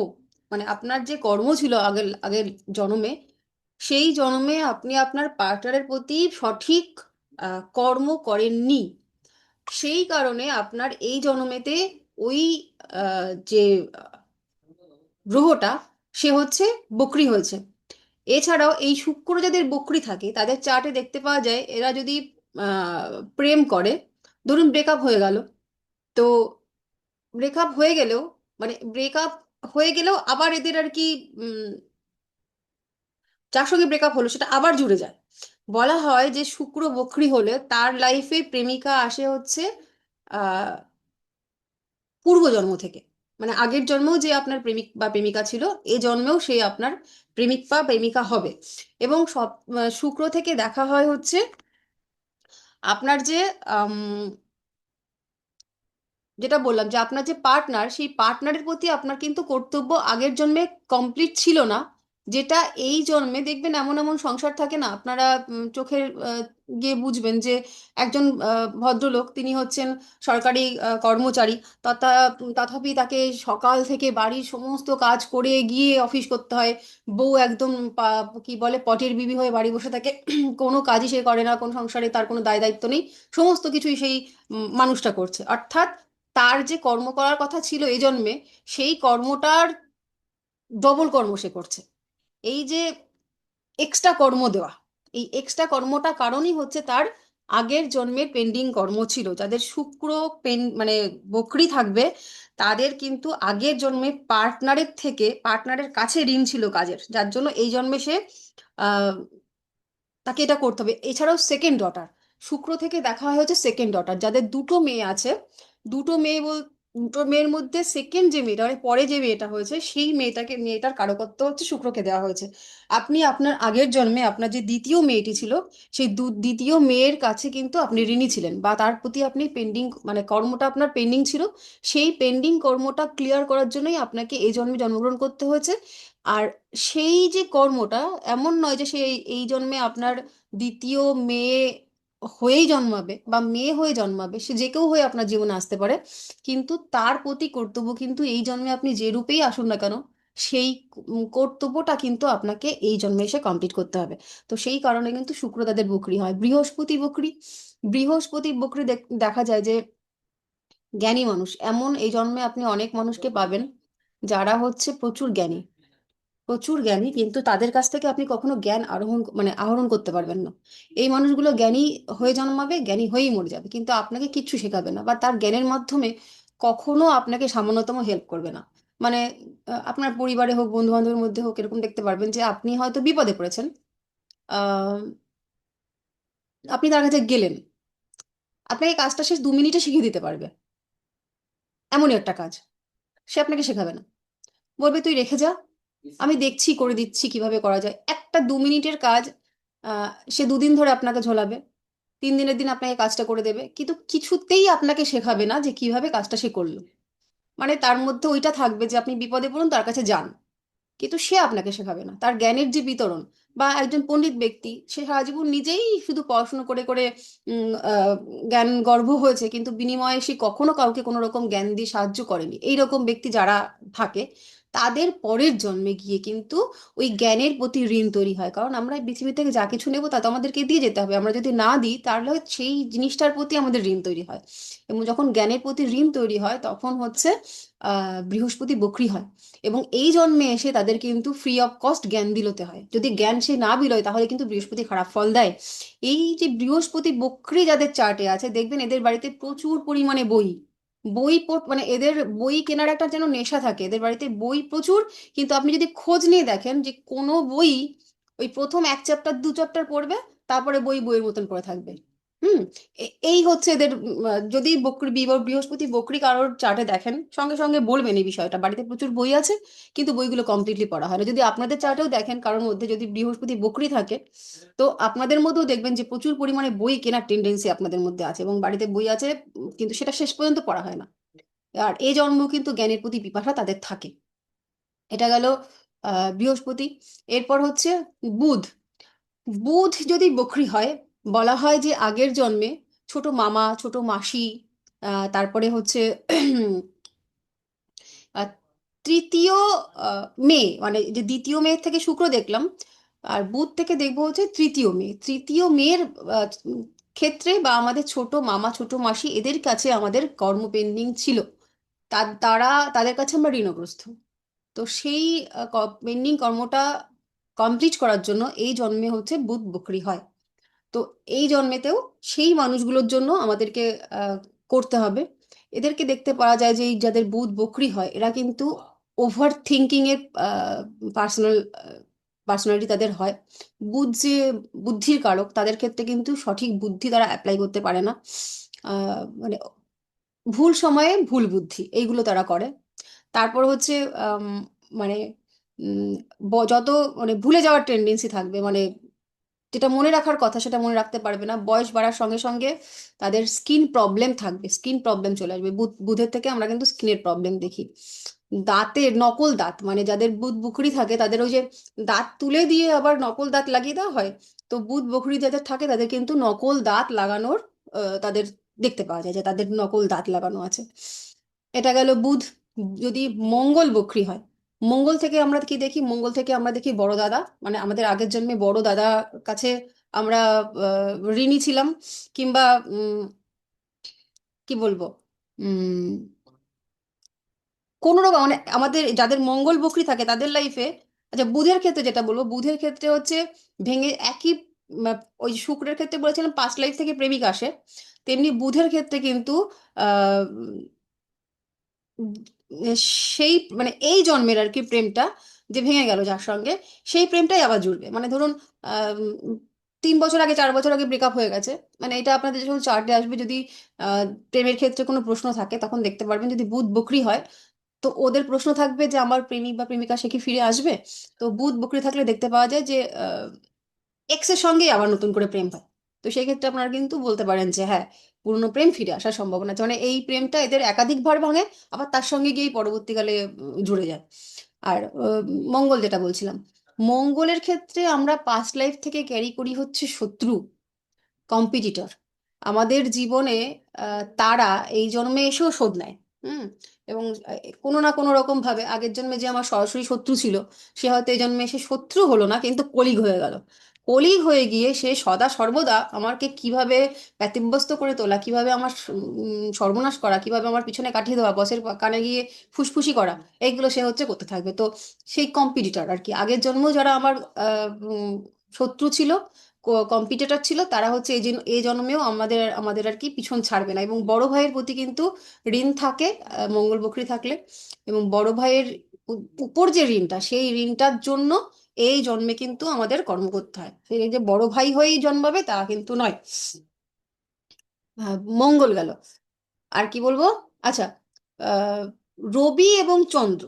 মানে আপনার যে কর্ম ছিল আগের আগের জন্মে, সেই জন্মে আপনি আপনার পার্টনারের প্রতি সঠিক কর্ম করেননি, সেই কারণে আপনার এই জন্মেতে ওই যে গ্রহটা সে হচ্ছে বকরি হয়েছে। এছাড়াও এই শুক্র যাদের বকরি থাকে তাদের চার্টে দেখতে পাওয়া যায় এরা যদি প্রেম করে, ধরুন ব্রেকআপ হয়ে গেল, তো ব্রেকআপ হয়ে গেলেও, ব্রেকআপ হয়ে গেলেও আবার এদের আর কি যার সঙ্গে ব্রেকআপ হলো সেটা আবার জুড়ে যায়। বলা হয় যে শুক্র বক্রী হলে তার লাইফে প্রেমিকা আসে হচ্ছে আহ পূর্বজন্ম থেকে, মানে আগের জন্মেও যে আপনার প্রেমিক বা প্রেমিকা ছিল, এই জন্মেও সে আপনার প্রেমিক বা প্রেমিকা হবে। এবং সব শুক্র থেকে দেখা হয় হচ্ছে আপনার যে যেটা বললাম যে আপনার যে পার্টনার, সেই পার্টনারের প্রতি আপনার কিন্তু কর্তব্য আগের জন্মে কমপ্লিট ছিল না, যেটা এই জন্মে দেখবেন। এমন এমন সংসার থাকে না, আপনারা চোখের গিয়ে বুঝবেন যে একজন ভদ্রলোক, তিনি হচ্ছেন সরকারি কর্মচারী, তথাপি তাকে সকাল থেকে বাড়ির সমস্ত কাজ করে গিয়ে অফিস করতে হয়। বউ একদম কি বলে পটের বিবি হয়ে বাড়ি বসে থাকে, কোনো কাজই সে করে না, কোনো সংসারে তার কোনো দায় দায়িত্ব নেই, সমস্ত কিছুই সেই মানুষটা করছে। অর্থাৎ তার যে কর্ম করার কথা ছিল এই জন্মে, সেই কর্মটার ডবল কর্ম সে করছে। এই যে এক্সট্রা কর্ম দেওয়া, এই এক্সট্রা কর্মটা কারণই হচ্ছে তার আগের জন্মের পেন্ডিং কর্ম ছিল, যাদের শুক্র মানে বকরি থাকবে, তাদের কিন্তু আগের জন্মে পার্টনারের কাছে ঋণ ছিল কাজের, যার জন্য এই জন্মে সে আহ তাকে এটা করতে হবে। এছাড়াও সেকেন্ড ডটার, শুক্র থেকে দেখা হয় হচ্ছে সেকেন্ড ডটার, যাদের দুটো মেয়ে আছে, দুটো মেয়ে দুটো মেয়ের মধ্যে সেকেন্ড যে মেয়েটা মানে পরে যে মেয়েটা হয়েছে, সেই মেয়েটার কারকত্ব হচ্ছে শুক্রকে দেওয়া হয়েছে। আপনি আপনার আগের জন্মে আপনার যে দ্বিতীয় মেয়েটি ছিল, সেই দ্বিতীয় মেয়ের কাছে কিন্তু আপনি ঋণী ছিলেন, বা তার প্রতি আপনি পেন্ডিং মানে কর্মটা আপনার পেন্ডিং ছিল, সেই পেন্ডিং কর্মটা ক্লিয়ার করার জন্যই আপনাকে এই জন্মে জন্মগ্রহণ করতে হয়েছে। আর সেই যে কর্মটা, এমন নয় যে সে এই জন্মে আপনার দ্বিতীয় মেয়ে হয়েই জন্মাবে বা মেয়ে হয়ে জন্মাবে, সে যে কেউ হয়ে আপনার জীবনে আসতে পারে, কিন্তু তার প্রতি কর্তব্য কিন্তু এই জন্মে আপনি যে রূপেই আসুন না কেন, সেই কর্তব্যটা কিন্তু আপনাকে এই জন্মে এসে কমপ্লিট করতে হবে। তো সেই কারণে কিন্তু শুক্র তাদের বকরি হয়। বৃহস্পতি বকরি দেখা যায় যে জ্ঞানী মানুষ, এমন এই জন্মে আপনি অনেক মানুষকে পাবেন যারা হচ্ছে প্রচুর জ্ঞানী, কিন্তু তাদের কাছ থেকে আপনি কখনো জ্ঞান আহরণ করতে পারবেন না। এই মানুষগুলো জ্ঞানী হয়ে জন্মাবে, জ্ঞানী হয়েই মরে যাবে, কিন্তু আপনাকে কিচ্ছু শেখাবে না, বা তার জ্ঞানের মাধ্যমে কখনো আপনাকে সামান্যতম হেল্প করবে না। মানে আপনার পরিবারে হোক, বন্ধু বান্ধবের মধ্যে হোক, এরকম দেখতে পারবেন যে আপনি হয়তো বিপদে পড়েছেন, আহ আপনি তার কাছে গেলেন, আপনাকে কাজটা সে 2 মিনিটে শিখিয়ে দিতে পারবে, এমনই একটা কাজ। সে আপনাকে শেখাবে না, বলবে তুই রেখে যা, আমি দেখছি, করে দিচ্ছি কিভাবে করা যায়। একটা 2 মিনিটের কাজ সে 2 দিন ধরে আপনাকে ঝোলাবে, 3 দিনের দিন আপনাকে কাজটা করে দেবে, কিন্তু কিছুতেই আপনাকে শেখাবে না যে কিভাবে কাজটা সে করলো। মানে তার মধ্যে ওইটা থাকবে যে আপনি বিপদে পড়ুন, তার কাছে যান, কিন্তু সে আপনাকে শেখাবে না। তার জ্ঞানের যে বিতরণ, বা একজন পণ্ডিত ব্যক্তি, সে সারা জীবন নিজেই শুধু পড়াশুনো করে করে জ্ঞান গর্ভ হয়েছে, কিন্তু বিনিময়ে সে কখনো কাউকে কোনো রকম জ্ঞান দিয়ে সাহায্য করেনি। এইরকম ব্যক্তি যারা থাকে, তাদের পরের জন্মে গিয়ে কিন্তু ওই জ্ঞানের প্রতি ঋণ তৈরি হয়, কারণ আমরা এই পৃথিবী থেকে যা কিছু নেবো তা তো আমাদেরকে দিয়ে যেতে হবে। আমরা যদি না দিই, তাহলে সেই জিনিসটার প্রতি আমাদের ঋণ তৈরি হয়, এবং যখন জ্ঞানের প্রতি ঋণ তৈরি হয়, তখন হচ্ছে বৃহস্পতি বক্রী হয়, এবং এই জন্মে এসে তাদের কিন্তু ফ্রি অফ কস্ট জ্ঞান বিলোতে হয়। যদি জ্ঞান সে না বিলোয়, তাহলে কিন্তু বৃহস্পতি খারাপ ফল দেয়। এই যে বৃহস্পতি বক্রী যাদের চার্টে আছে, দেখবেন এদের বাড়িতে প্রচুর পরিমাণে মানে এদের বই কেনার একটা যেন নেশা থাকে, এদের বাড়িতে বই প্রচুর। কিন্তু আপনি যদি খোঁজ নিয়ে দেখেন যে কোনো বই, ওই প্রথম 1 চ্যাপ্টার 2 চ্যাপ্টার পড়বে, তারপরে বইয়ের মতন পড়ে থাকবে। হুম। এই হচ্ছে এদের যদি বৃহস্পতি বক্রী কারোর চার্টে দেখেন, সঙ্গে সঙ্গে বলবেন এই বিষয়টা, বাড়িতে প্রচুর বই আছে কিন্তু বইগুলো কমপ্লিটলি পড়া হয় না। যদি আপনাদের চার্টেও দেখেন কারোর মধ্যে যদি বৃহস্পতি বক্রী থাকে, তো আপনাদের মধ্যেও দেখবেন যে প্রচুর পরিমাণে বই কেনার টেন্ডেন্সি আপনাদের মধ্যে আছে, এবং বাড়িতে বই আছে, কিন্তু সেটা শেষ পর্যন্ত পড়া হয় না। আর এই জন্ম কিন্তু জ্ঞানের প্রতি পিপাসা তাদের থাকে। এটা গেল বৃহস্পতি। এরপর হচ্ছে বুধ। বুধ যদি বকরি হয়, বলা হয় যে আগের জন্মে ছোট মামা, ছোট মাসি, তারপরে হচ্ছে আহ, তৃতীয় মেয়ে, মানে যে দ্বিতীয় মেয়ের থেকে শুক্র দেখলাম, আর বুধ থেকে দেখবো হচ্ছে তৃতীয় মেয়ের আহ, ক্ষেত্রে, বা আমাদের ছোট মামা, ছোট মাসি, এদের কাছে আমাদের কর্ম পেন্ডিং ছিল, তাদের কাছে আমরা ঋণগ্রস্ত। তো সেই পেন্ডিং কর্মটা কমপ্লিট করার জন্য এই জন্মে হচ্ছে বুধ বকরি হয়। তো এই জন্মেতেও সেই মানুষগুলোর জন্য আমাদেরকে করতে হবে। এদেরকে দেখতে পাওয়া যায় যে এই যাদের বুধ বকরি হয়, এরা কিন্তু ওভার থিঙ্কিং এর পার্সোনালিটি তাদের হয়। বুধ যে বুদ্ধির কারক, তাদের ক্ষেত্রে কিন্তু সঠিক বুদ্ধি তারা অ্যাপ্লাই করতে পারে না। মানে ভুল সময়ে ভুল বুদ্ধি, এইগুলো তারা করে। তারপর হচ্ছে মানে যত মানে ভুলে যাওয়ার টেন্ডেন্সি থাকবে, মানে যেটা মনে রাখার কথা সেটা মনে রাখতে পারবে না। বয়স বাড়ার সঙ্গে সঙ্গে তাদের স্কিন প্রবলেম থাকবে, স্কিন প্রবলেম চলে আসবে। বুধের থেকে আমরা কিন্তু স্কিনের প্রবলেম দেখি। দাঁতের নকল দাঁত, মানে যাদের বুধ বকরি থাকে, তাদের ওই যে দাঁত তুলে দিয়ে আবার নকল দাঁত লাগিয়ে দেওয়া হয়, তো বুধ বকরি যাদের থাকে তাদের কিন্তু নকল দাঁত লাগানোর তাদের দেখতে পাওয়া যায় যে তাদের নকল দাঁত লাগানো আছে। এটা গেল বুধ। যদি মঙ্গল বকরি হয়, মঙ্গল থেকে আমরা কি দেখি? মঙ্গল থেকে আমরা দেখি বড় দাদা, মানে আমাদের আগের জন্মে বড় দাদা কাছে আমরা ঋণী ছিলাম, কিংবা কি বলবো, উম কোনো রকম, মানে আমাদের যাদের মঙ্গল বকরি থাকে তাদের লাইফে। আচ্ছা, বুধের ক্ষেত্রে যেটা বলবো, বুধের ক্ষেত্রে হচ্ছে ভেঙে একই ওই যে শুক্রের ক্ষেত্রে বলেছিলাম পাস্ট লাইফ থেকে প্রেমিক আসে, তেমনি বুধের ক্ষেত্রে কিন্তু আহ উম, সেই মানে এই জন্মের আর কি প্রেমটা যে ভেঙে গেল যার সঙ্গে, সেই প্রেমটাই আবার জুড়বে। মানে ধরুন 3 বছর আগে 4 বছর আগে ব্রেকআপ হয়ে গেছে, মানে এটা আপনাদের যখন চার্টে আসবে, যদি প্রেমের ক্ষেত্রে কোনো প্রশ্ন থাকে তখন দেখতে পারবেন যদি বুধ বকরি হয়, তো ওদের প্রশ্ন থাকবে যে আমার প্রেমিক বা প্রেমিকা সে কি ফিরে আসবে। তো বুধ বকরি থাকলে দেখতে পাওয়া যায় যে এক্স এর সঙ্গেই আবার নতুন করে প্রেম হয়। তো সেই ক্ষেত্রে আপনারা কিন্তু বলতে পারেন যে হ্যাঁ, পুরনো প্রেম ফিরে আসার সম্ভাবনা আছে। মানে এই প্রেমটা এদের একাধিকবার ভাঙে, আবার তার সঙ্গে গিয়ে পরবর্তীকালে জুড়ে যায়। আর মঙ্গল যেটা বলছিলাম, মঙ্গলের ক্ষেত্রে আমরা পাস্ট লাইফ থেকে ক্যারি করি হচ্ছে শত্রু, কম্পিটিটর। আমাদের জীবনে তারা এই জন্মে এসেও শোধ নেয়। হুম। এবং কোনো না কোনো রকম ভাবে আগের জন্মে যে আমার সরাসরি শত্রু ছিল, সে হয়তো এই জন্মে এসে শত্রু হলো না, কিন্তু কলিগ হয়ে গেল। কলিগ হয়ে গিয়ে সে সদা সর্বদা আমাকে কিভাবে ব্যতিব্যস্ত করে তোলা, কিভাবে আমার সর্বনাশ করা, কিভাবে আমার পিছনে কাটিয়ে দেওয়া, বসের কানে গিয়ে ফুসফুসি করা, এইগুলো সে হচ্ছে করতে থাকবে। তো সেই কম্পিটিটর আর কি, আগের জন্মেও যারা আমার শত্রু ছিল, কম্পিটিটর ছিল, তারা হচ্ছে এই জন্মেও আমাদের আমাদের আর কি পিছন ছাড়বে না। এবং বড় ভাইয়ের প্রতি কিন্তু ঋণ থাকে মঙ্গল বকরি থাকলে। এবং বড় ভাইয়ের উপর যে ঋণটা, সেই ঋণটার জন্য এই জন্মে কিন্তু আমাদের কর্ম করতে হয়। সেই যে বড় ভাই হয়েই জন্মাবে তা কিন্তু নয়। মঙ্গল গেল। আর কি বলবো, আচ্ছা, আহ রবি এবং চন্দ্র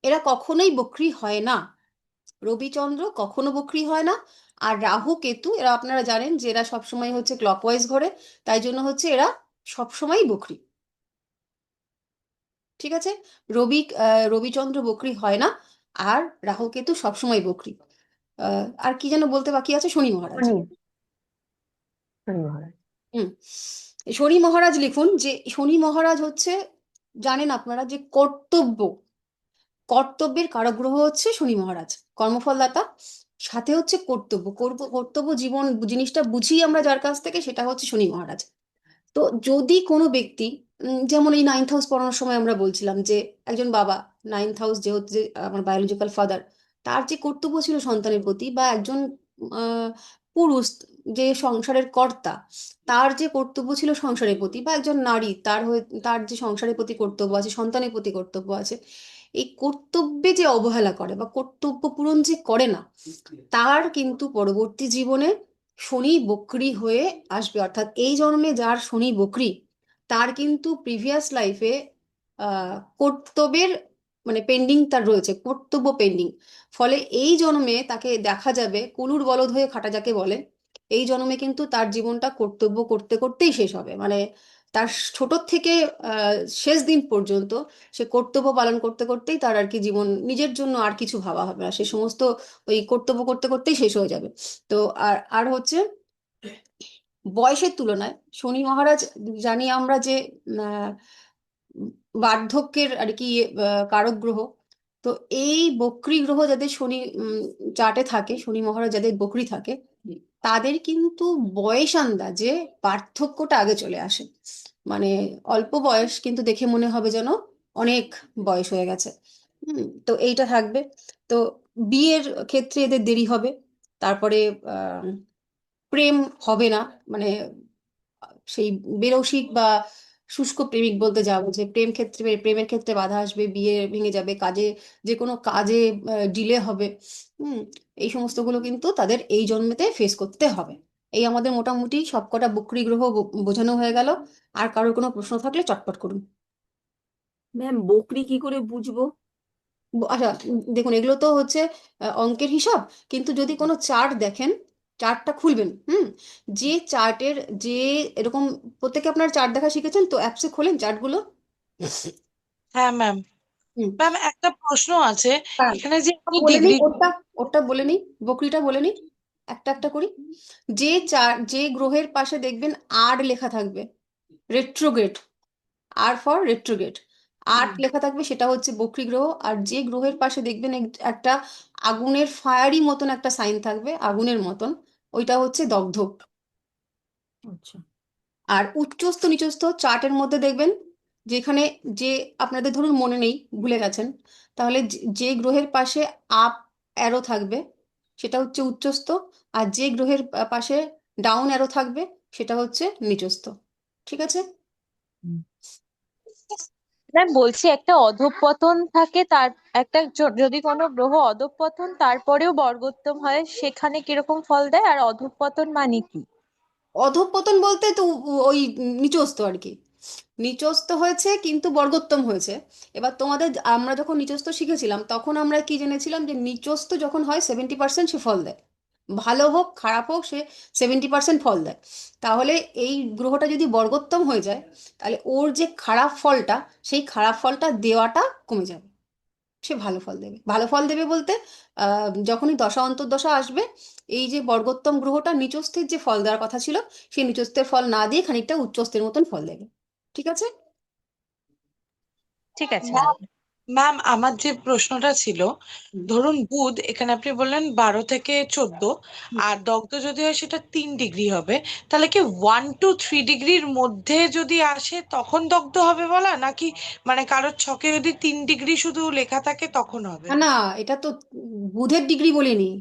এরা কখনোই বকরি হয় না। রবি চন্দ্র কখনো বকরি হয় না। আর রাহু কেতু এরা আপনারা জানেন যে এরা সবসময় হচ্ছে ক্লকওয়াইজ ঘোরে, তাই জন্য হচ্ছে এরা সবসময় বকরি। ঠিক আছে। রবিচন্দ্র বকরি হয় না, আর রাহু কেতু সবসময় বকরি। আর কি যেন বলতে বাকি আছে, শনি মহারাজ। শনি, শনি মহারাজ। হুম। শনি মহারাজ লিখুন যে শনি মহারাজ হচ্ছে, জানেন আপনারা যে কর্তব্যের কারক গ্রহ হচ্ছে শনি মহারাজ, কর্মফলদাতা। সাথে হচ্ছে কর্তব্য জীবন জিনিসটা বুঝি আমরা যার কাছ থেকে, সেটা হচ্ছে শনি মহারাজ। তো যদি কোনো ব্যক্তি যেমন এই 9th হাউস পড়ানোর সময় আমরা বলছিলাম যে একজন বাবা, 9th হাউস যেহেতু যে আমার বায়োলজিক্যাল ফাদার, তার যে কর্তব্য ছিল সন্তানের প্রতি, বা একজন আহ, পুরুষ যে সংসারের কর্তা, তার যে কর্তব্য ছিল সংসারের প্রতি, বা একজন নারী তার যে সংসারের প্রতি কর্তব্য আছে, সন্তানের প্রতি কর্তব্য আছে, এই কর্তব্যে যে অবহেলা করে বা কর্তব্য পূরণ যে করে না, তার কিন্তু পরবর্তী জীবনে শনি বকরি হয়ে আসবে। অর্থাৎ এই জন্মে যার শনি বকরি, তার কিন্তু প্রিভিয়াস লাইফে কর্তব্যের মানে পেন্ডিং তার রয়েছে, কর্তব্য পেন্ডিং। ফলে এই জন্মে তাকে দেখা যাবে কুলুর বলদ হয়ে খাটা যাকে বলে। এই জন্মে কিন্তু তার জীবনটা কর্তব্য করতে করতেই শেষ হবে। মানে তার ছোট থেকে শেষ দিন পর্যন্ত সে কর্তব্য পালন করতে করতেই তার আর কি জীবন, নিজের জন্য আর কিছু ভাবা হবে না, সে সমস্ত ওই কর্তব্য করতে করতেই শেষ হয়ে যাবে। তো আর আর হচ্ছে বয়সের তুলনায় শনি মহারাজ, জানি আমরা যে আহ, বার্ধক্যের আর কি কারক গ্রহ। তো এই বক্রী গ্রহ যাদের শনি চার্টে থাকে, শনি মহারাজ যাদের বক্রী থাকে, তাদের কিন্তু বয়স আন্দাজে পার্থক্যটা আগে চলে আসে। মানে অল্প বয়স কিন্তু দেখে মনে হবে যেন অনেক বয়স হয়ে গেছে। তো এইটা থাকবে। তো বিয়ের ক্ষেত্রে এদের দেরি হবে। তারপরে আহ প্রেম হবে না, মানে সেই বেরসিক বা শুষ্ক প্রেমিক বলতে যা বোঝে, প্রেমের ক্ষেত্রে বাধা আসবে, বিয়ে ভেঙে যাবে, যে কোনো কাজে ডিলে হবে। হুম। এই সমস্তগুলো কিন্তু তাদের এই জন্মেতে ফেস করতে হবে। এই আমাদের মোটামুটি সবকটা বক্রী গ্রহ বোঝানো হয়ে গেল। আর কারোর কোনো প্রশ্ন থাকলে চটপট করুন। ম্যাম বকরি কি করে বুঝবো? আচ্ছা, দেখুন এগুলো তো হচ্ছে অঙ্কের হিসাব। কিন্তু যদি কোনো চার্ট দেখেন, চার্টটা খুলবেন। যে চার্টের যে এরকম, প্রত্যেকে আপনার চার্ট দেখা শিখেছেন তো, অ্যাপসে খোলেন চার্টগুলো। হ্যাঁ ম্যাম। হুম। ম্যাম একটা প্রশ্ন আছে, হ্যাঁ, এখানে যে আপনি বলে নিই ডিগ্রি, ওটা, ওটা বলে নিই, বকরিটা বলে নিই, একটা একটা করি। যে গ্রহের পাশে দেখবেন আর লেখা থাকবে, রেট্রোগ্রেড, আর ফর রেট্রোগ্রেড, আট লেখা থাকবে, সেটা হচ্ছে বকরি গ্রহ। আর যে গ্রহের পাশে দেখবেন একটা আগুনের ফায়ারি মতন একটা সাইন থাকবে, আগুনের মতন, ওইটা হচ্ছে দগ্ধ। আচ্ছা। আর উচ্চস্থ নিচস্থ চার্টের মধ্যে দেখবেন, যেখানে যে আপনাদের ধরুন মনে নেই, ভুলে গেছেন, তাহলে যে গ্রহের পাশে আপ অ্যারো থাকবে, সেটা হচ্ছে উচ্চস্থ, আর যে গ্রহের পাশে ডাউন অ্যারো থাকবে সেটা হচ্ছে নিচস্থ। ঠিক আছে? ম্যাম বলছি একটা অধঃপতন থাকে, তার একটা যদি কোনো গ্রহ অধঃপতন তারপরেও বর্গোত্তম হয় সেখানে কিরকম ফল দেয়, আর অধঃপতন মানে কি? অধঃপতন বলতে তো ওই নিচস্থ আর কি। নিচস্থ হয়েছে কিন্তু বর্গোত্তম হয়েছে। এবার তোমাদের আমরা যখন নিচস্থ শিখেছিলাম তখন আমরা কি জেনেছিলাম যে নিচস্থ যখন হয় 70% সে ফল দেয়, ভালো হোক খারাপ হোক সে 70% ফল দেয়। তাহলে এই গ্রহটা যদি বর্গোত্তম হয়ে যায় তাহলে ওর যে খারাপ ফলটা, সেই খারাপ ফলটা দেওয়াটা কমে যাবে, সে ভালো ফল দেবে। ভালো ফল দেবে বলতে যখনই দশা অন্তর্দশা আসবে, এই যে বর্গোত্তম গ্রহটা নিচস্থের যে ফল দেওয়ার কথা ছিল সেই নিচস্থের ফল না দিয়ে খানিকটা উচ্চস্থের মতন ফল দেবে। ঠিক আছে? ঠিক আছে ম্যাম। ম্যাম ম্যাম আমার যে প্রশ্নটা ছিল, হুম, ধরুন বুধ এখানে আপনি বললেন 12 থেকে 14, হুম। আর দগ্ধ যদি হয় সেটা 3 ডিগ্রি হবে, তাহলে কি 1 to 3 ডিগ্রির মধ্যে যদি আসে তখন দগ্ধ হবে বলা, নাকি মানে কারোর ছকে যদি 3 ডিগ্রি শুধু লেখা থাকে তখন হবে? না না, এটা তো বুধের ডিগ্রি বলিনি,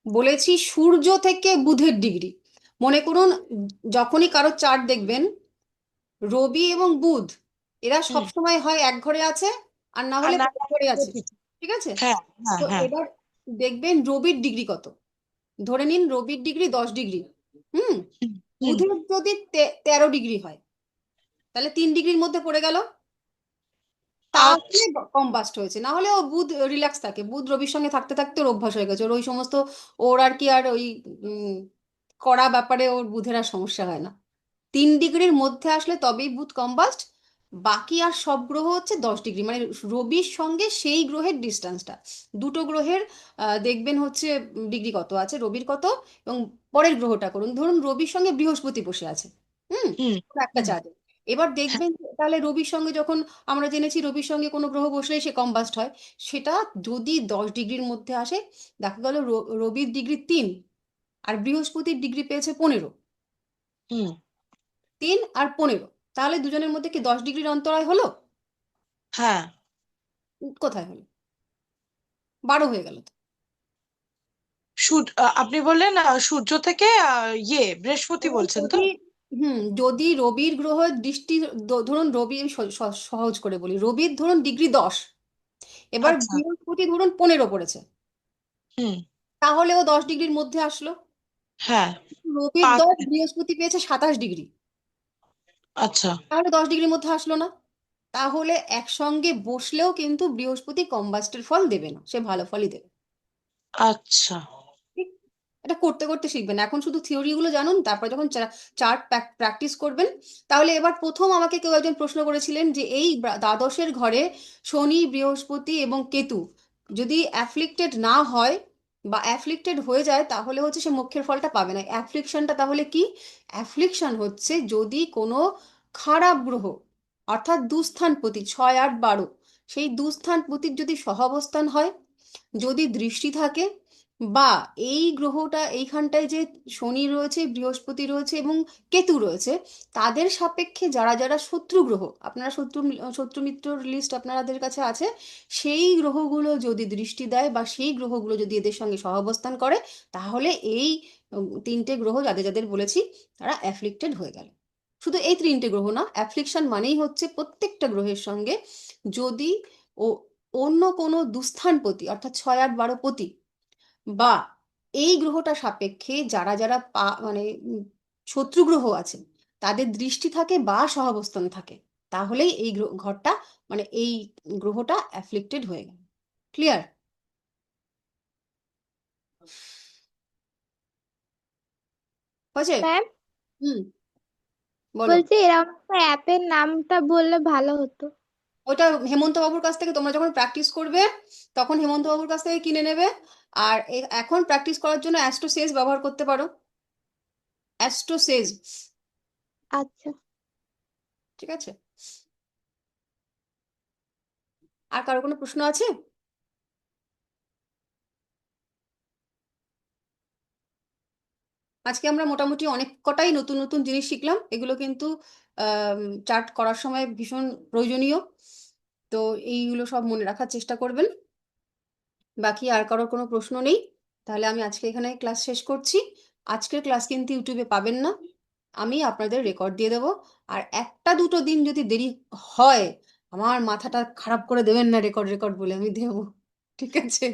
বলেছি সূর্য থেকে বুধের ডিগ্রি। মনে করুন যখনই কারো চার্ট দেখবেন, রবি এবং বুধ এরা হুম। সবসময় হয় এক ঘরে আছে, আর না আর হলে না পরের ঘরে আছে। প্রকৃতি। ঠিক আছে? হ্যাঁ, হ্যাঁ, তো হ্যাঁ। এবার দেখবেন রবির ডিগ্রি কত। ধরে নিন রবির ডিগ্রি 10 ডিগ্রি। হুম। হুম, হুম। বুধের যদি 13 ডিগ্রি হয় তাহলে 3 ডিগ্রির মধ্যে পড়ে গেল, তাহলে আচ্ছা। কম্বাস্ট হয়েছে। না হলে ও বুধ রিল্যাক্স থাকে, বুধ রবির সঙ্গে থাকতে থাকতে ওর অভ্যাস হয়ে গেছে, ওর ওই সমস্ত ওর আর কি আর ওই উম, কড়া ব্যাপারে ওর বুধের আর সমস্যা হয় না। 3 ডিগ্রির মধ্যে আসলে তবেই বুধ কম্বাস্ট। বাকি আর সব গ্রহ হচ্ছে 10 ডিগ্রি, মানে রবির সঙ্গে সেই গ্রহের ডিস্টেন্সটা, দুটো গ্রহের দেখবেন হচ্ছে ডিগ্রি কত আছে, রবির কত এবং পরের গ্রহটা করুন, ধরুন রবির সঙ্গে বৃহস্পতি বসে আছে। হুম। হুম, কোনো একটা হুম। চাঁদে। এবার হ্যাঁ, দেখবেন যে তাহলে রবির সঙ্গে যখন আমরা জেনেছি রবির সঙ্গে কোনো গ্রহ বসলেই সে কম্বাস্ট হয়, সেটা যদি 10 ডিগ্রির মধ্যে আসে, দেখা গেল রবির ডিগ্রি 3 আর বৃহস্পতির ডিগ্রি পেয়েছে 15। হুম। 3 আর 15, তাহলে দুজনের মধ্যে কি 10 ডিগ্রির অন্তরায় হলো? হ্যাঁ। কোথায় হলো? 12 হয়ে গেল তো। আপনি বললেন সূর্য থেকে বৃহস্পতি এবার বলছেন তো? যদি যদি রবির গ্রহ দৃষ্টি, ধরুন রবি, আমি সহজ করে বলি, রবির ধরুন ডিগ্রি 10, এবার আচ্ছা। বৃহস্পতি ধরুন 15 পড়েছে, হুম। তাহলেও 10 ডিগ্রির মধ্যে আসলো। হ্যাঁ। রবির পাঁচ। 10, বৃহস্পতি পেয়েছে 27 ডিগ্রি, আচ্ছা। তাহলে 10 ডিগ্রির মধ্যে আসলো না। তাহলে একসঙ্গে বসলেও কিন্তু বৃহস্পতি কম্বাস্টের ফল দেবে না, সে ভালো ফলই দেবে। আচ্ছা। ঠিক? এটা করতে করতে শিখবেন, এখন শুধু থিওরি গুলো জানুন, তারপর যখন চার্ট প্র্যাকটিস করবেন। তাহলে এবার প্রথম আমাকে কেউ একজন প্রশ্ন করেছিলেন যে এই দ্বাদশের ঘরে শনি, বৃহস্পতি এবং কেতু যদি অ্যাফ্লিক্টেড না হয় বা অ্যাফ্লিক্টেড হয়ে যায় তাহলে হচ্ছে সে মোক্ষের ফলটা পাবে না। অ্যাফ্লিকশনটা তাহলে কি? অ্যাফ্লিকশন হচ্ছে যদি কোনো খারাপ গ্রহ, অর্থাৎ দুস্থানপতি 6, 8, 12, সেই দুস্থানপতির যদি সহাবস্থান হয়, যদি দৃষ্টি থাকে, বা এই গ্রহটা এইখানটায় যে শনি রয়েছে, বৃহস্পতি রয়েছে এবং কেতু রয়েছে, তাদের সাপেক্ষে যারা যারা শত্রু গ্রহ, আপনারা শত্রু মিত্রর লিস্ট আপনাদের কাছে আছে, সেই গ্রহগুলো যদি দৃষ্টি দেয় বা সেই গ্রহগুলো যদি এদের সঙ্গে সহাবস্থান করে, তাহলে এই 3টে গ্রহ যাদের যাদের বলেছি তারা অ্যাফ্লিক্টেড হয়ে গেল। শুধু এই 3টে গ্রহ না, অ্যাফ্লিকশন মানেই হচ্ছে প্রত্যেকটা গ্রহের সঙ্গে যদি ও অন্য কোনো দুস্থানপতি, অর্থাৎ 6, 8, 12 পতি, বা এই গ্রহটা সাপেক্ষে যারা যারা মানে শত্রু গ্রহ আছে তাদের দৃষ্টি থাকে বা সহাবস্থান থাকে, তাহলেই এই ঘরটা, মানে এই গ্রহটা অ্যাফ্লিক্টেড হয়ে গেল। ক্লিয়ার? হয়েছে? ম্যাম হুম। বলো। বলছি এরকম একটা অ্যাপের নামটা বললে ভালো হতো। ওইটা হেমন্ত বাবুর কাছ থেকে তোমরা যখন প্র্যাকটিস করবে তখন হেমন্ত বাবুর কাছ থেকে কিনে নেবে। আর এখন প্র্যাকটিস করার জন্য অ্যাস্ট্রোসেজ ব্যবহার করতে পারো, অ্যাস্ট্রোসেজ। আচ্ছা। ঠিক আছে? আর কারো কোনো প্রশ্ন আছে? আজকে আমরা মোটামুটি অনেক কটাই নতুন নতুন জিনিস শিখলাম, এগুলো কিন্তু চার্ট করার সময় ভীষণ প্রয়োজনীয়। তো এইগুলো সব মনে রাখার চেষ্টা করবেন। বাকি আর কারোর কোনো প্রশ্ন নেই? তাহলে আমি আজকে এখানে ক্লাস শেষ করছি। আজকের ক্লাস কিন্তু ইউটিউবে পাবেন না, আমি আপনাদের রেকর্ড দিয়ে দেবো। আর একটা দুটো দিন যদি দেরি হয়, আমার মাথাটা খারাপ করে দেবেন না, রেকর্ড রেকর্ড বলে আমি দেবো। ঠিক আছে?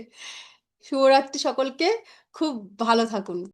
শুভরাত্রি সকলকে, খুব ভালো থাকুন।